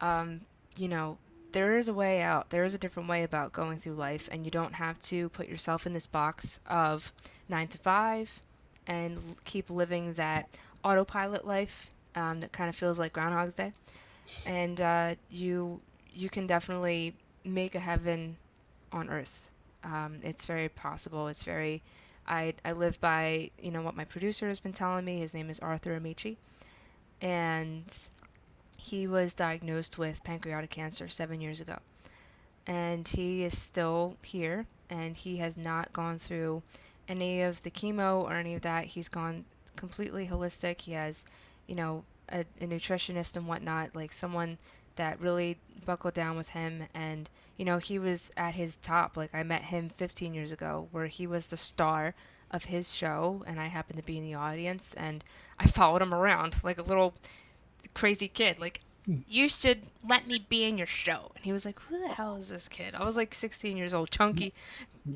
S1: um, you know, there is a way out. There is a different way about going through life, and you don't have to put yourself in this box of 9 to 5 and keep living that autopilot life, that kind of feels like Groundhog's Day. And you can definitely make a heaven on earth. It's very possible. It's very. I live by what my producer has been telling me. His name is Arthur Amici, and he was diagnosed with pancreatic cancer 7 years ago, and he is still here, and he has not gone through any of the chemo or any of that. He's gone completely holistic. He has, a nutritionist and whatnot, like someone that really buckled down with him. And, he was at his top. Like, I met him 15 years ago, where he was the star of his show, and I happened to be in the audience, and I followed him around like a little crazy kid. Like, you should let me be in your show. And he was like, who the hell is this kid? I was like 16 years old, chunky.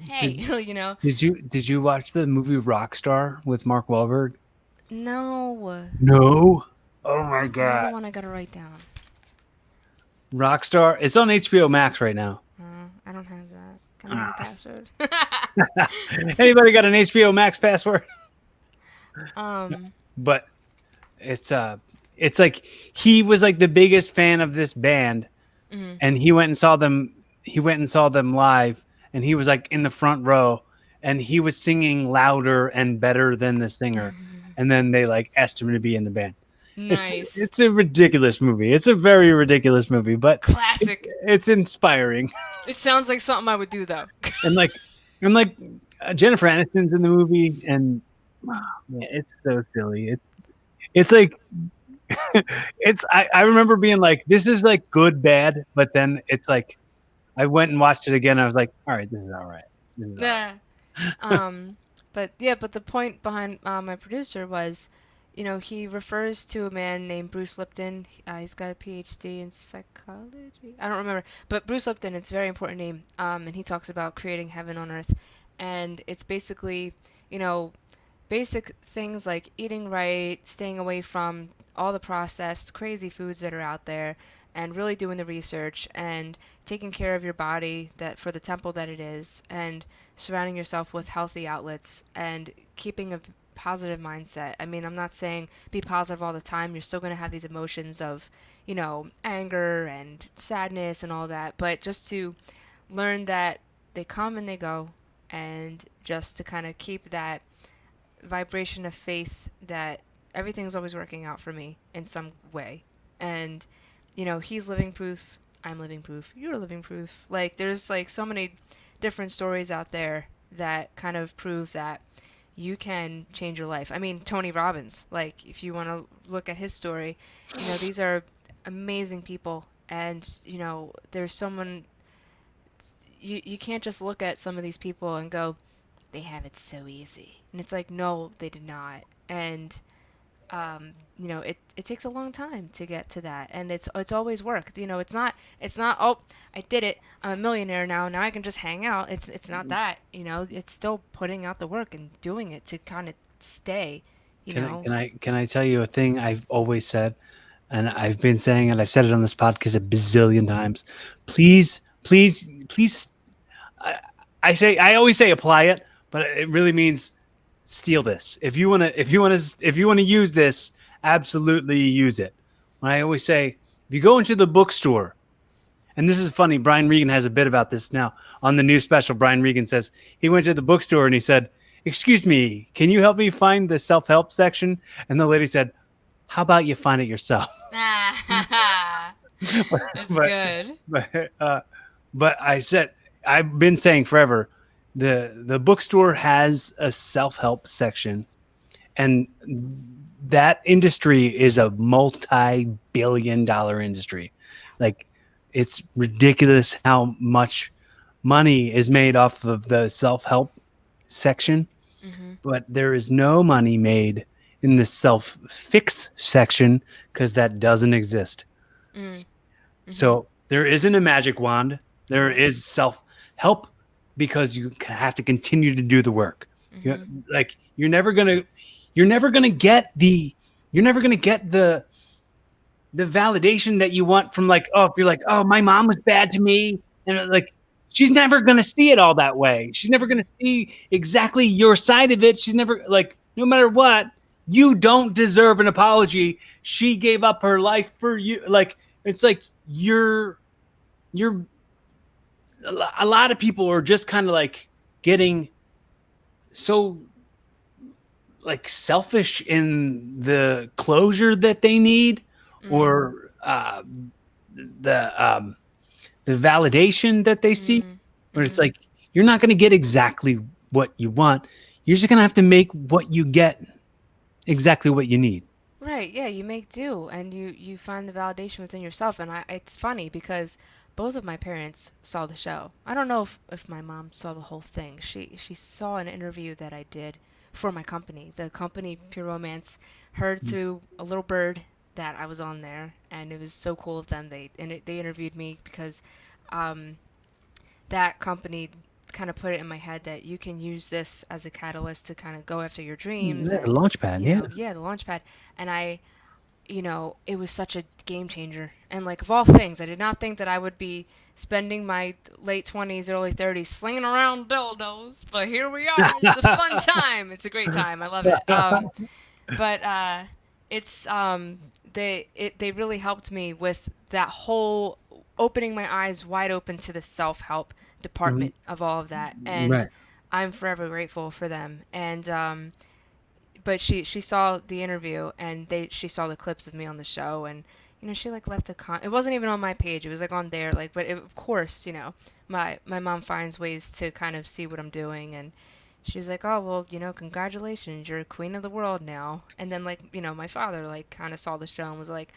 S1: Hey,
S2: did
S1: you know?
S2: did you watch the movie Rockstar with Mark Wahlberg?
S1: No.
S2: No. Oh my
S1: Another
S2: god.
S1: one I gotta write down.
S2: Rockstar. It's on HBO Max right now.
S1: I don't have that. Can I have the
S2: Ah.
S1: password?
S2: Anybody got an HBO Max password?
S1: um,
S2: But it's it's like he was like the biggest fan of this band,
S1: mm-hmm.
S2: and he went and saw them live, and he was like in the front row, and he was singing louder and better than the singer, and then they like asked him to be in the band. it's
S1: Nice.
S2: it's a ridiculous movie. It's a very ridiculous movie, but it,
S1: Classic.
S2: it's inspiring.
S1: It sounds like something I would do, though.
S2: And Jennifer Aniston's in the movie, and oh, man, it's so silly. It's like I remember being like, this is like good bad, but then it's like I went and watched it again. I was like, all right, this is all right. This is all
S1: Yeah.
S2: right.
S1: Um, but yeah, but the point behind my producer was, he refers to a man named Bruce Lipton. He's got a PhD in psychology. I don't remember, but Bruce Lipton. It's a very important name. And he talks about creating heaven on earth, and it's basically, you know, basic things like eating right, staying away from all the processed, crazy foods that are out there, and really doing the research and taking care of your body that for the temple that it is, and surrounding yourself with healthy outlets and keeping a positive mindset. I mean, I'm not saying be positive all the time. You're still going to have these emotions of, anger and sadness and all that, but just to learn that they come and they go, and just to kind of keep that vibration of faith that everything's always working out for me in some way. And, he's living proof. I'm living proof. You're living proof. Like, there's like so many different stories out there that kind of prove that you can change your life. I mean, Tony Robbins, like, if you want to look at his story, these are amazing people. And, there's someone, you can't just look at some of these people and go, they have it so easy. And it's like, no, they did not. And it takes a long time to get to that, and it's always work. It's not oh, I did it. I'm a millionaire now. Now I can just hang out. It's not that. It's still putting out the work and doing it to kind of stay. You
S2: Can I
S1: know.
S2: can I can I tell you a thing I've always said, and I've been saying it. I've said it on this podcast a bazillion times. Please, please, please. I, I always say apply it, but it really means steal this. If you wanna use this, absolutely use it. When I always say, if you go into the bookstore, and this is funny, Brian Regan has a bit about this now on the new special. Brian Regan says he went to the bookstore and he said, "Excuse me, can you help me find the self help section?" And the lady said, "How about you find it yourself?"
S1: It's
S2: but
S1: good.
S2: but but I said, I've been saying forever, the bookstore has a self help section, and that industry is a multi-billion-dollar industry. Like, it's ridiculous how much money is made off of the self help section,
S1: Mhm.
S2: but there is no money made in the self fix section because that doesn't exist.
S1: Mm. Mhm.
S2: So there isn't a magic wand. There
S1: Nope.
S2: is self help because you have to continue to do the work. You
S1: Mhm.
S2: like you're never gonna get the you're never gonna get the validation that you want from, like, oh, if you're like, oh, my mom was bad to me, and like, she's never gonna see it all that way. She's never
S1: Mhm.
S2: gonna see exactly your side of it. She's never, like, no matter what, you don't deserve an apology. She gave up her life for you. Like, it's like you're a lot of people are just kind of like getting so, like, selfish in the closure that they need,
S1: Mm.
S2: or the validation that they seek,
S1: Mm.
S2: where it's
S1: Mhm.
S2: like, you're not going to get exactly what you want. You're just going to have to make what you get exactly what you need.
S1: Right, yeah, you make do, and you find the validation within yourself. And it's funny because both of my parents saw the show. I don't know if my mom saw the whole thing. She saw an interview that I did for my company, the company Pure Romance, heard through a little bird that I was on there, and it was so cool of them. They interviewed me because um, that company kind of put it in my head that you can use this as a catalyst to kind of go after your dreams.
S2: Yeah, the
S1: And
S2: launch pad, yeah.
S1: yeah, the launch pad. And it was such a game changer. And like, of all things, I did not think that I would be spending my late 20s, early 30s slinging around dildos, but here we are. It's a fun time. It's a great time. I love it. But it's they really helped me with that whole opening my eyes wide open to the self-help
S2: Mhm.
S1: department of all of that. And
S2: Right.
S1: I'm forever grateful for them. And but she saw the interview, and she saw the clips of me on the show. And she like left it wasn't even on my page, it was like on there, like, but of course, my mom finds ways to kind of see what I'm doing. And she was like, oh, well, congratulations, you're queen of the world now. And then, like, my father like kind of saw the show and was like,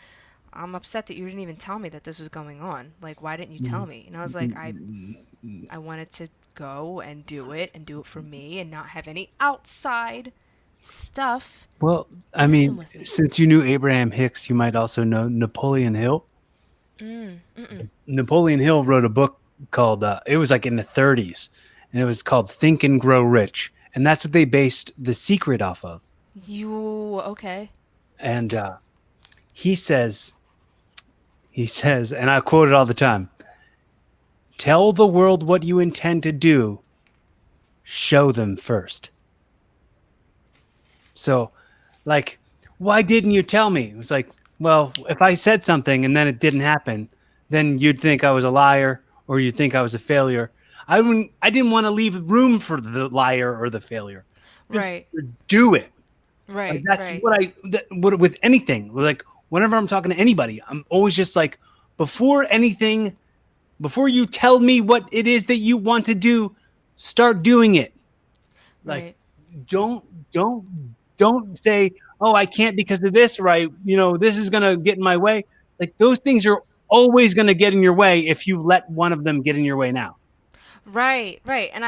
S1: I'm upset that you didn't even tell me that this was going on. Like, why didn't you tell me? And I was like, I wanted to go and do it for me and not have any outside. stuff.
S2: Well, I
S1: Messing
S2: mean,
S1: with me.
S2: since you knew Abraham Hicks, you might also know Napoleon Hill.
S1: Mm-mm.
S2: Napoleon Hill wrote a book called, it was like in the 30s, and it was called Think and Grow Rich. And that's what they based The Secret off of.
S1: You okay?
S2: And he says, and I quote it all the time, tell the world what you intend to do, show them first. So, like, why didn't you tell me? It was like, well, if I said something and then it didn't happen, then you'd think I was a liar or you'd think I was a failure. I didn't want to leave room for the liar or the failure. Just
S1: Right.
S2: do it. Like
S1: Right.
S2: that's
S1: Right.
S2: what with anything. Like whenever I'm talking to anybody, I'm always just like before anything, before you tell me what it is that you want to do, start doing it. Like
S1: Right.
S2: don't don't don't say, "Oh, I can't because of this," right? This is going to get in my way. Like those things are always going to get in your way if you let one of them get in your way now.
S1: Right. Right. And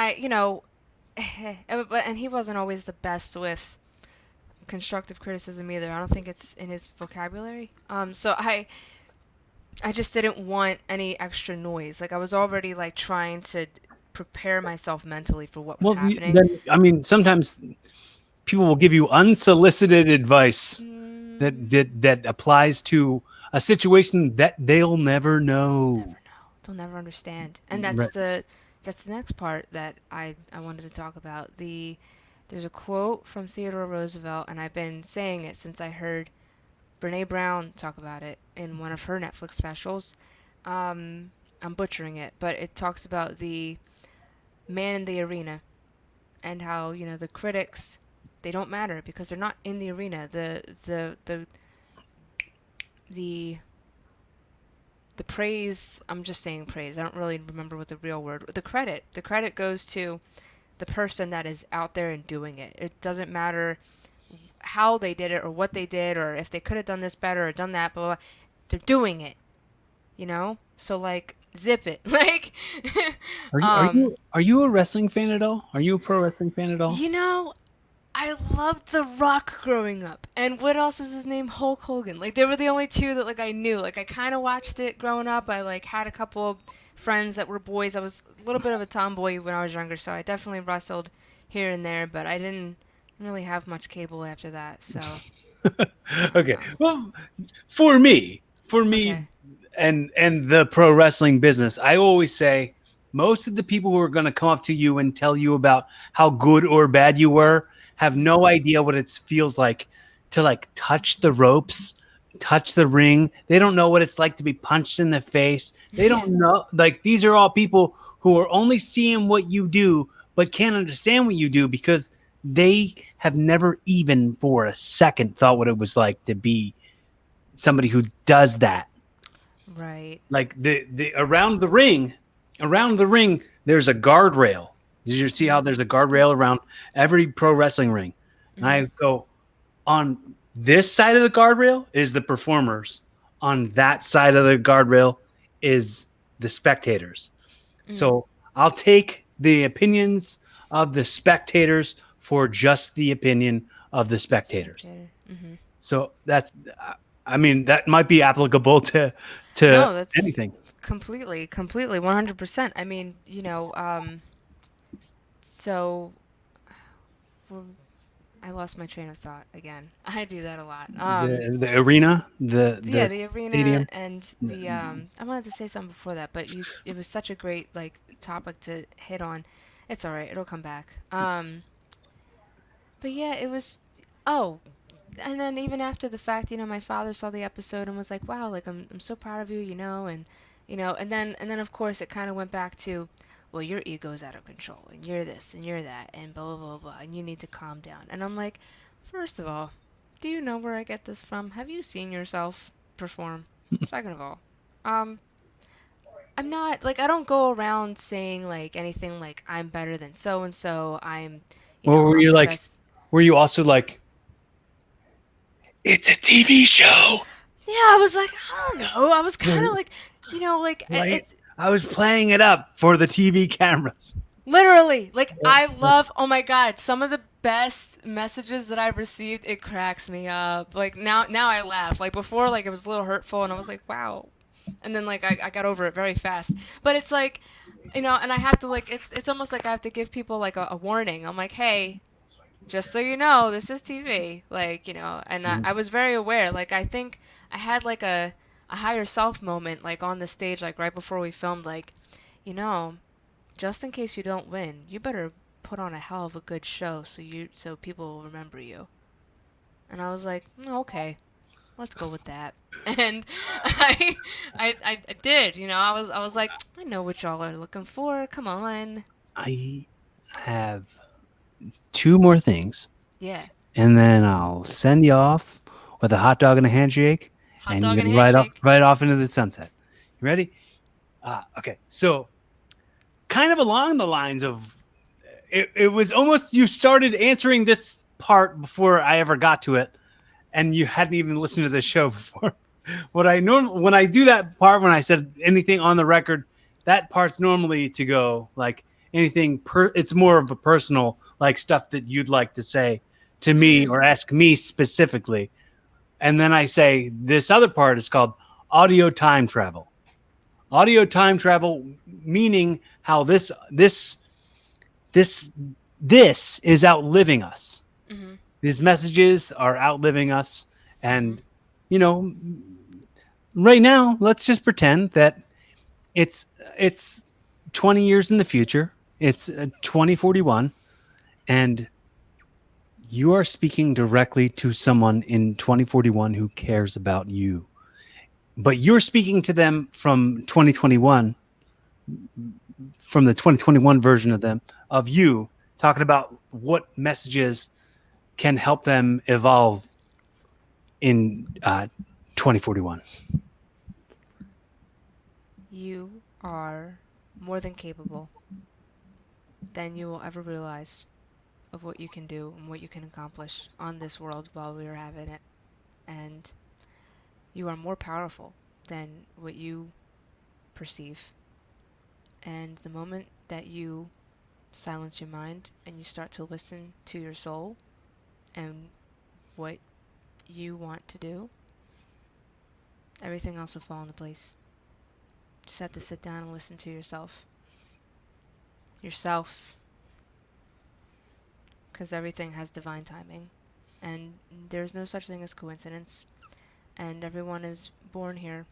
S1: and he wasn't always the best with constructive criticism either. I don't think it's in his vocabulary. I just didn't want any extra noise. Like I was already like trying to prepare myself mentally for what was
S2: Well,
S1: happening.
S2: then I mean, sometimes people will give you unsolicited advice
S1: Mm,
S2: that applies to a situation that they'll never
S1: they'll never
S2: know.
S1: know. They'll never understand. And
S2: Right.
S1: that's the next part that I wanted to talk about. There's a quote from Theodore Roosevelt, and I've been saying it since I heard Brene Brown talk about it in one of her Netflix specials. Um, I'm butchering it, but it talks about the man in the arena and how the critics, they don't matter because they're not in the arena. The the praise, I'm just saying praise, I don't really remember what the real word, the credit goes to the person that is out there and doing it. It doesn't matter how they did it or what they did or if they could have done this better or done that, but they're doing it. So like zip it. Like
S2: Are you are
S1: um
S2: you are you a wrestling fan at all? Are you a pro wrestling fan at all?
S1: you know I loved The Rock growing up. And what else was his name? Hulk Hogan. Like they were the only two that like I knew. Like I kind of watched it growing up. I like had a couple of friends that were boys. I was a little bit of a tomboy when I was younger, so I definitely wrestled here and there, but I didn't really have much cable after that. So, I don't
S2: Okay.
S1: know.
S2: Well, for me,
S1: Okay.
S2: and the pro wrestling business, I always say most of the people who are going to come up to you and tell you about how good or bad you were have
S1: Mhm.
S2: no idea what it feels like to like touch the ropes, touch the ring. They don't know what it's like to be punched in the face. They
S1: Yeah.
S2: don't know, like these are all people who are only seeing what you do but can't understand what you do because they have never even for a second thought what it was like to be somebody who does that.
S1: Right.
S2: Like the around the ring, there's a guardrail. Did you see how
S1: Mhm.
S2: there's a
S1: Yep.
S2: guardrail around every pro wrestling ring? And
S1: Mhm.
S2: I go, on this side of the guardrail is the performers. On that side of the guardrail is the spectators.
S1: Mhm.
S2: So I'll take the opinions of the spectators for just the opinion of the spectators.
S1: Spectator. Mhm.
S2: So I mean, that might be applicable to
S1: No, that's
S2: anything.
S1: completely 100%. I mean, so well, I lost my train of thought again. I do that a lot.
S2: The arena,
S1: Yeah,
S2: the
S1: the arena
S2: stadium.
S1: and the I wanted to say something before that, but you it was such a great like topic to hit on. It's all right. It'll come back. But yeah, it was oh, and then even after the fact, my father saw the episode and was like, "Wow, like I'm so proud of you," and and then of course it kind of went back to, well, your ego's out of control and you're this and you're that and blah blah blah blah and you need to calm down. And I'm like, first of all, do you know where I get this from? Have you seen yourself perform? Second of all, um, I'm not like I don't go around saying like anything like I'm better than so and so.
S2: Or were
S1: I'm
S2: you
S1: the
S2: like?
S1: best.
S2: Were you also like? It's a TV show.
S1: Yeah, I was like, I don't know. I was kind of like, like
S2: Play.
S1: it's
S2: I was playing it up for the TV cameras.
S1: Literally, like I
S2: That's
S1: love, oh my God, some of the best messages that I've received, it cracks me up. Like now I laugh. Like before, like it was a little hurtful and I was like, wow. And then like I got over it very fast. But it's like, and I have to like it's almost like I have to give people like a warning. I'm like, hey, just so you know, this is TV. Like, and I was very aware. Like I think I had like a higher self moment like on the stage like right before we filmed like, you know, just in case you don't win, you better put on a hell of a good show so people will remember you. And I was like, okay, let's go with that. And I, I did, I was like, I know what y'all are looking for. Come on.
S2: I have two more things,
S1: Yeah.
S2: and then I'll send you off with a hot dog and a handshake,
S1: Hot
S2: and you
S1: dog and a
S2: can
S1: handshake.
S2: right off into the sunset. You ready? Okay. So, kind of along the lines of it was almost you started answering this part before I ever got to it, and you hadn't even listened to the show before. What I normally when I do that part when I said anything on the record, that part's normally to go like anything it's more of a personal like stuff that you'd like to say to me
S1: Mm.
S2: or ask me specifically. And then I say this other part is called audio time travel. Audio time travel meaning how this this is outliving us.
S1: Mhm.
S2: These messages are outliving us,
S1: Mhm.
S2: and you know right now let's just pretend that it's 20 years in the future. It's 2041, and you are speaking directly to someone in 2041 who cares about you, but you're speaking to them from 2021, from the 2021 version of them, of you, talking about what messages can help them evolve in 2041.
S1: You are more than capable than you will ever realize of what you can do and what you can accomplish on this world while we are having it. And you are more powerful than what you perceive. And the moment that you silence your mind and you start to listen to your soul and what you want to do, everything else will fall into place. Just have to sit down and listen to yourself. Yourself. Because everything has divine timing. And there's no such thing as coincidence. And everyone is born here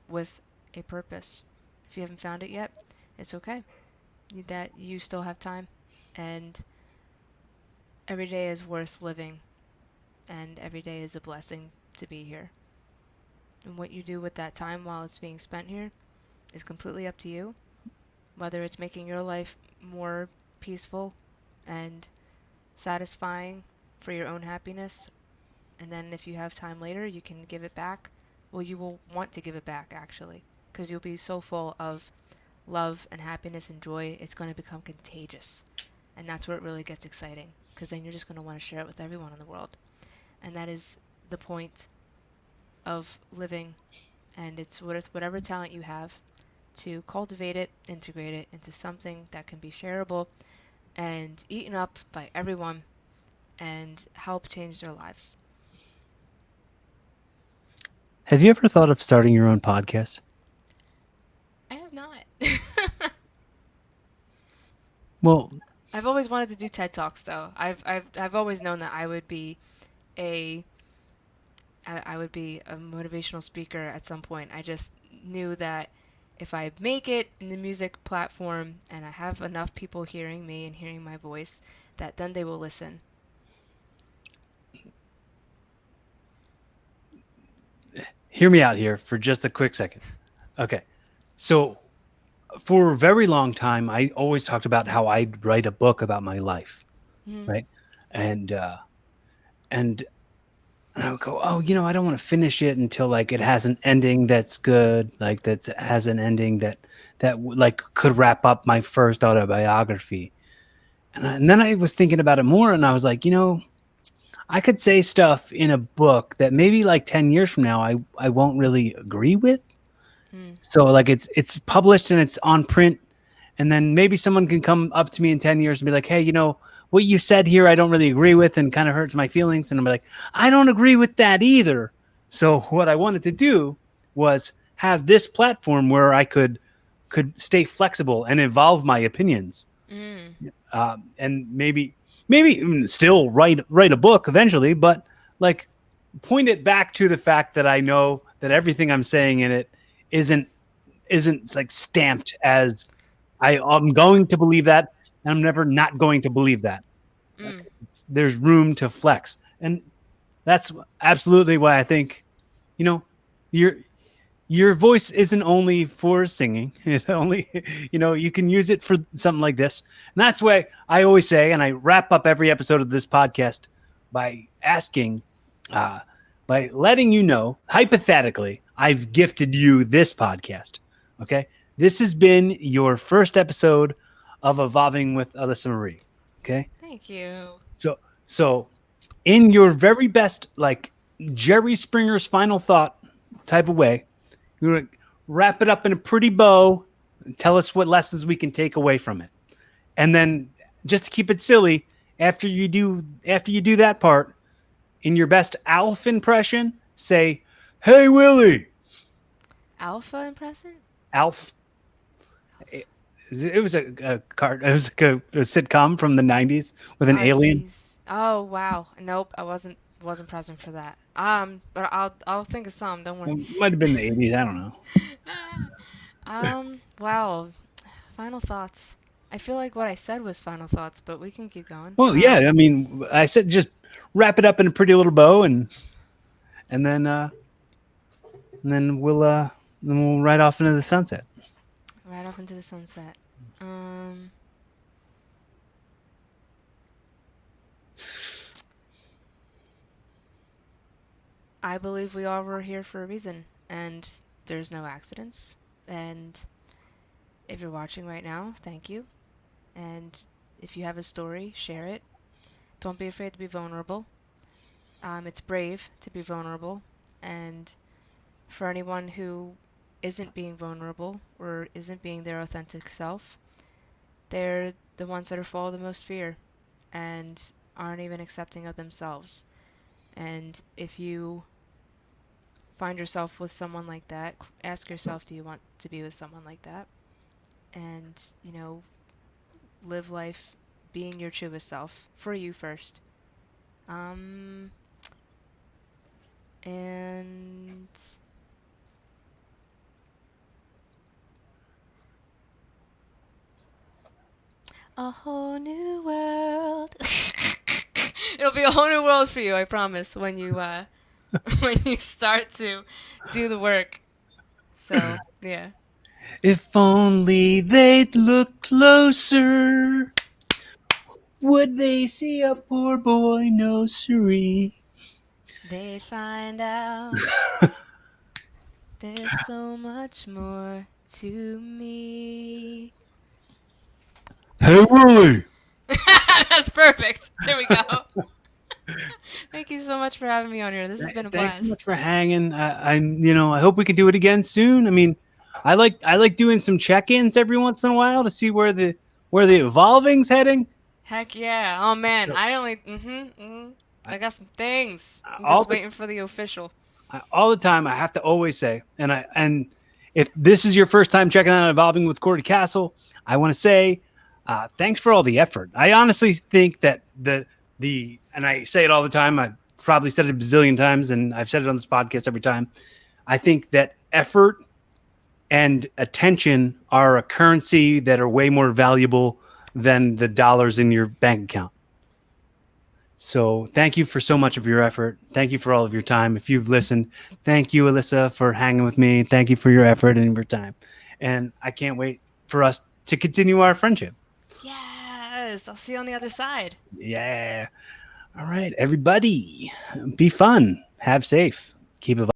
S1: with a purpose. If you haven't found it yet, it's okay. That you still have time. And every day is worth living. And every day is a blessing to be here. And what you do with that time while it's being spent here is completely up to you. Whether it's making your life more peaceful and satisfying for your own happiness, and then if you have time later, you can give it back. Well, you will want to give it back actually, because you'll be so full of love and happiness and joy, it's going to become contagious. And that's where it really gets exciting, because then you're just going to want to share it with everyone in the world. And that is the point of living, and it's with whatever talent you have to cultivate it, integrate it into something that can be shareable and eaten up by everyone and help change their lives.
S2: Have you ever thought of starting your own podcast?
S1: I have not.
S2: Well,
S1: I've always wanted to do TED Talks though. I've always known that a I would be a motivational speaker at some point. I just knew that if I make it in the music platform and I have enough people hearing me and hearing my voice, that then they will listen.
S2: hear me out here for just a quick second. Okay. So, for a very long time, I always talked about how I'd write a book about my life,
S1: Mm-hmm.
S2: right? And and I would go, oh, I don't want to finish it until like it has an ending that's good, like that has an ending like could wrap up my first autobiography. And then I was thinking about it more, and I was like, I could say stuff in a book that maybe like 10 years from now I won't really agree with.
S1: Mm.
S2: So like it's published and it's on print, and then maybe someone can come up to me in 10 years and be like, hey, what you said here, I don't really agree with and kind of hurts my feelings. And I'm like, I don't agree with that either. So what I wanted to do was have this platform where I could stay flexible and evolve my opinions,
S1: Mm.
S2: and maybe still write a book eventually, but like point it back to the fact that I know that everything I'm saying in it isn't isn't like stamped as I'm going to believe that, and I'm never not going to believe that. Like
S1: Mm.
S2: there's room to flex, and that's absolutely why I think you know your your voice isn't only for singing. It only you can use it for something like this, and that's why I always say, and I wrap up every episode of this podcast by asking, uh, by letting you know, hypothetically, I've gifted you this podcast. Okay, this has been your first episode of Evolving with Alyssa Marie. Okay,
S1: Thank you.
S2: so in your very best, like Jerry Springer's final thought type of way, you're gonna wrap it up in a pretty bow and tell us what lessons we can take away from it. And then just to keep it silly, after you do that part, in your best Alf impression, say, "Hey Willie."
S1: Alpha impression?
S2: Alf. It was it was like a sitcom from the 90s with an
S1: Oh,
S2: alien.
S1: jeez. Oh, wow. Nope, I wasn't present for that. But I'll think of some. Don't worry.
S2: It might have been the 80s. I don't know.
S1: Wow. Final thoughts. I feel like what I said was final thoughts, but we can keep going.
S2: Well, yeah. I mean, I said just wrap it up in a pretty little bow, and then and then we'll ride off into the sunset.
S1: Right off into the sunset. Um, I believe we all were here for a reason, and there's no accidents. And if you're watching right now, thank you. And if you have a story, share it. Don't be afraid to be vulnerable. It's brave to be vulnerable. And for anyone who isn't being vulnerable or isn't being their authentic self, they're the ones that are full of the most fear and aren't even accepting of themselves. And if you find yourself with someone like that, ask yourself, do you want to be with someone like that? And, live life being your truest self for you first. Um, and a whole new world. It'll be a whole new world for you, I promise, when you when you start to do the work. So, yeah.
S2: If only they'd look closer, would they see a poor boy? No, siree.
S1: They'd find out there's so much more to me.
S2: Hey, Willie.
S1: That's perfect. There we go. Thank you so much for having me on here. This has been a
S2: Thanks so much
S1: blast.
S2: for hanging. I hope we can do it again soon. I mean, I like doing some check-ins every once in a while to see where the evolving's heading.
S1: Heck yeah. Oh man,
S2: So
S1: I only I got some things. I'm
S2: all
S1: just
S2: the
S1: waiting for the official.
S2: all the time, I have to always say, and if this is your first time checking out evolving with Cordy Castle, I want to say thanks for all the effort. I honestly think that the and I say it all the time. I probably said it a bazillion times, and I've said it on this podcast every time. I think that effort and attention are a currency that are way more valuable than the dollars in your bank account. So thank you for so much of your effort. Thank you for all of your time. If you've listened, thank you, Alyssa, for hanging with me. Thank you for your effort and your time. And I can't wait for us to continue our friendship.
S1: Yes, I'll see you on the other side.
S2: Yeah. All right, everybody, be fun. Have safe. Keep evolving.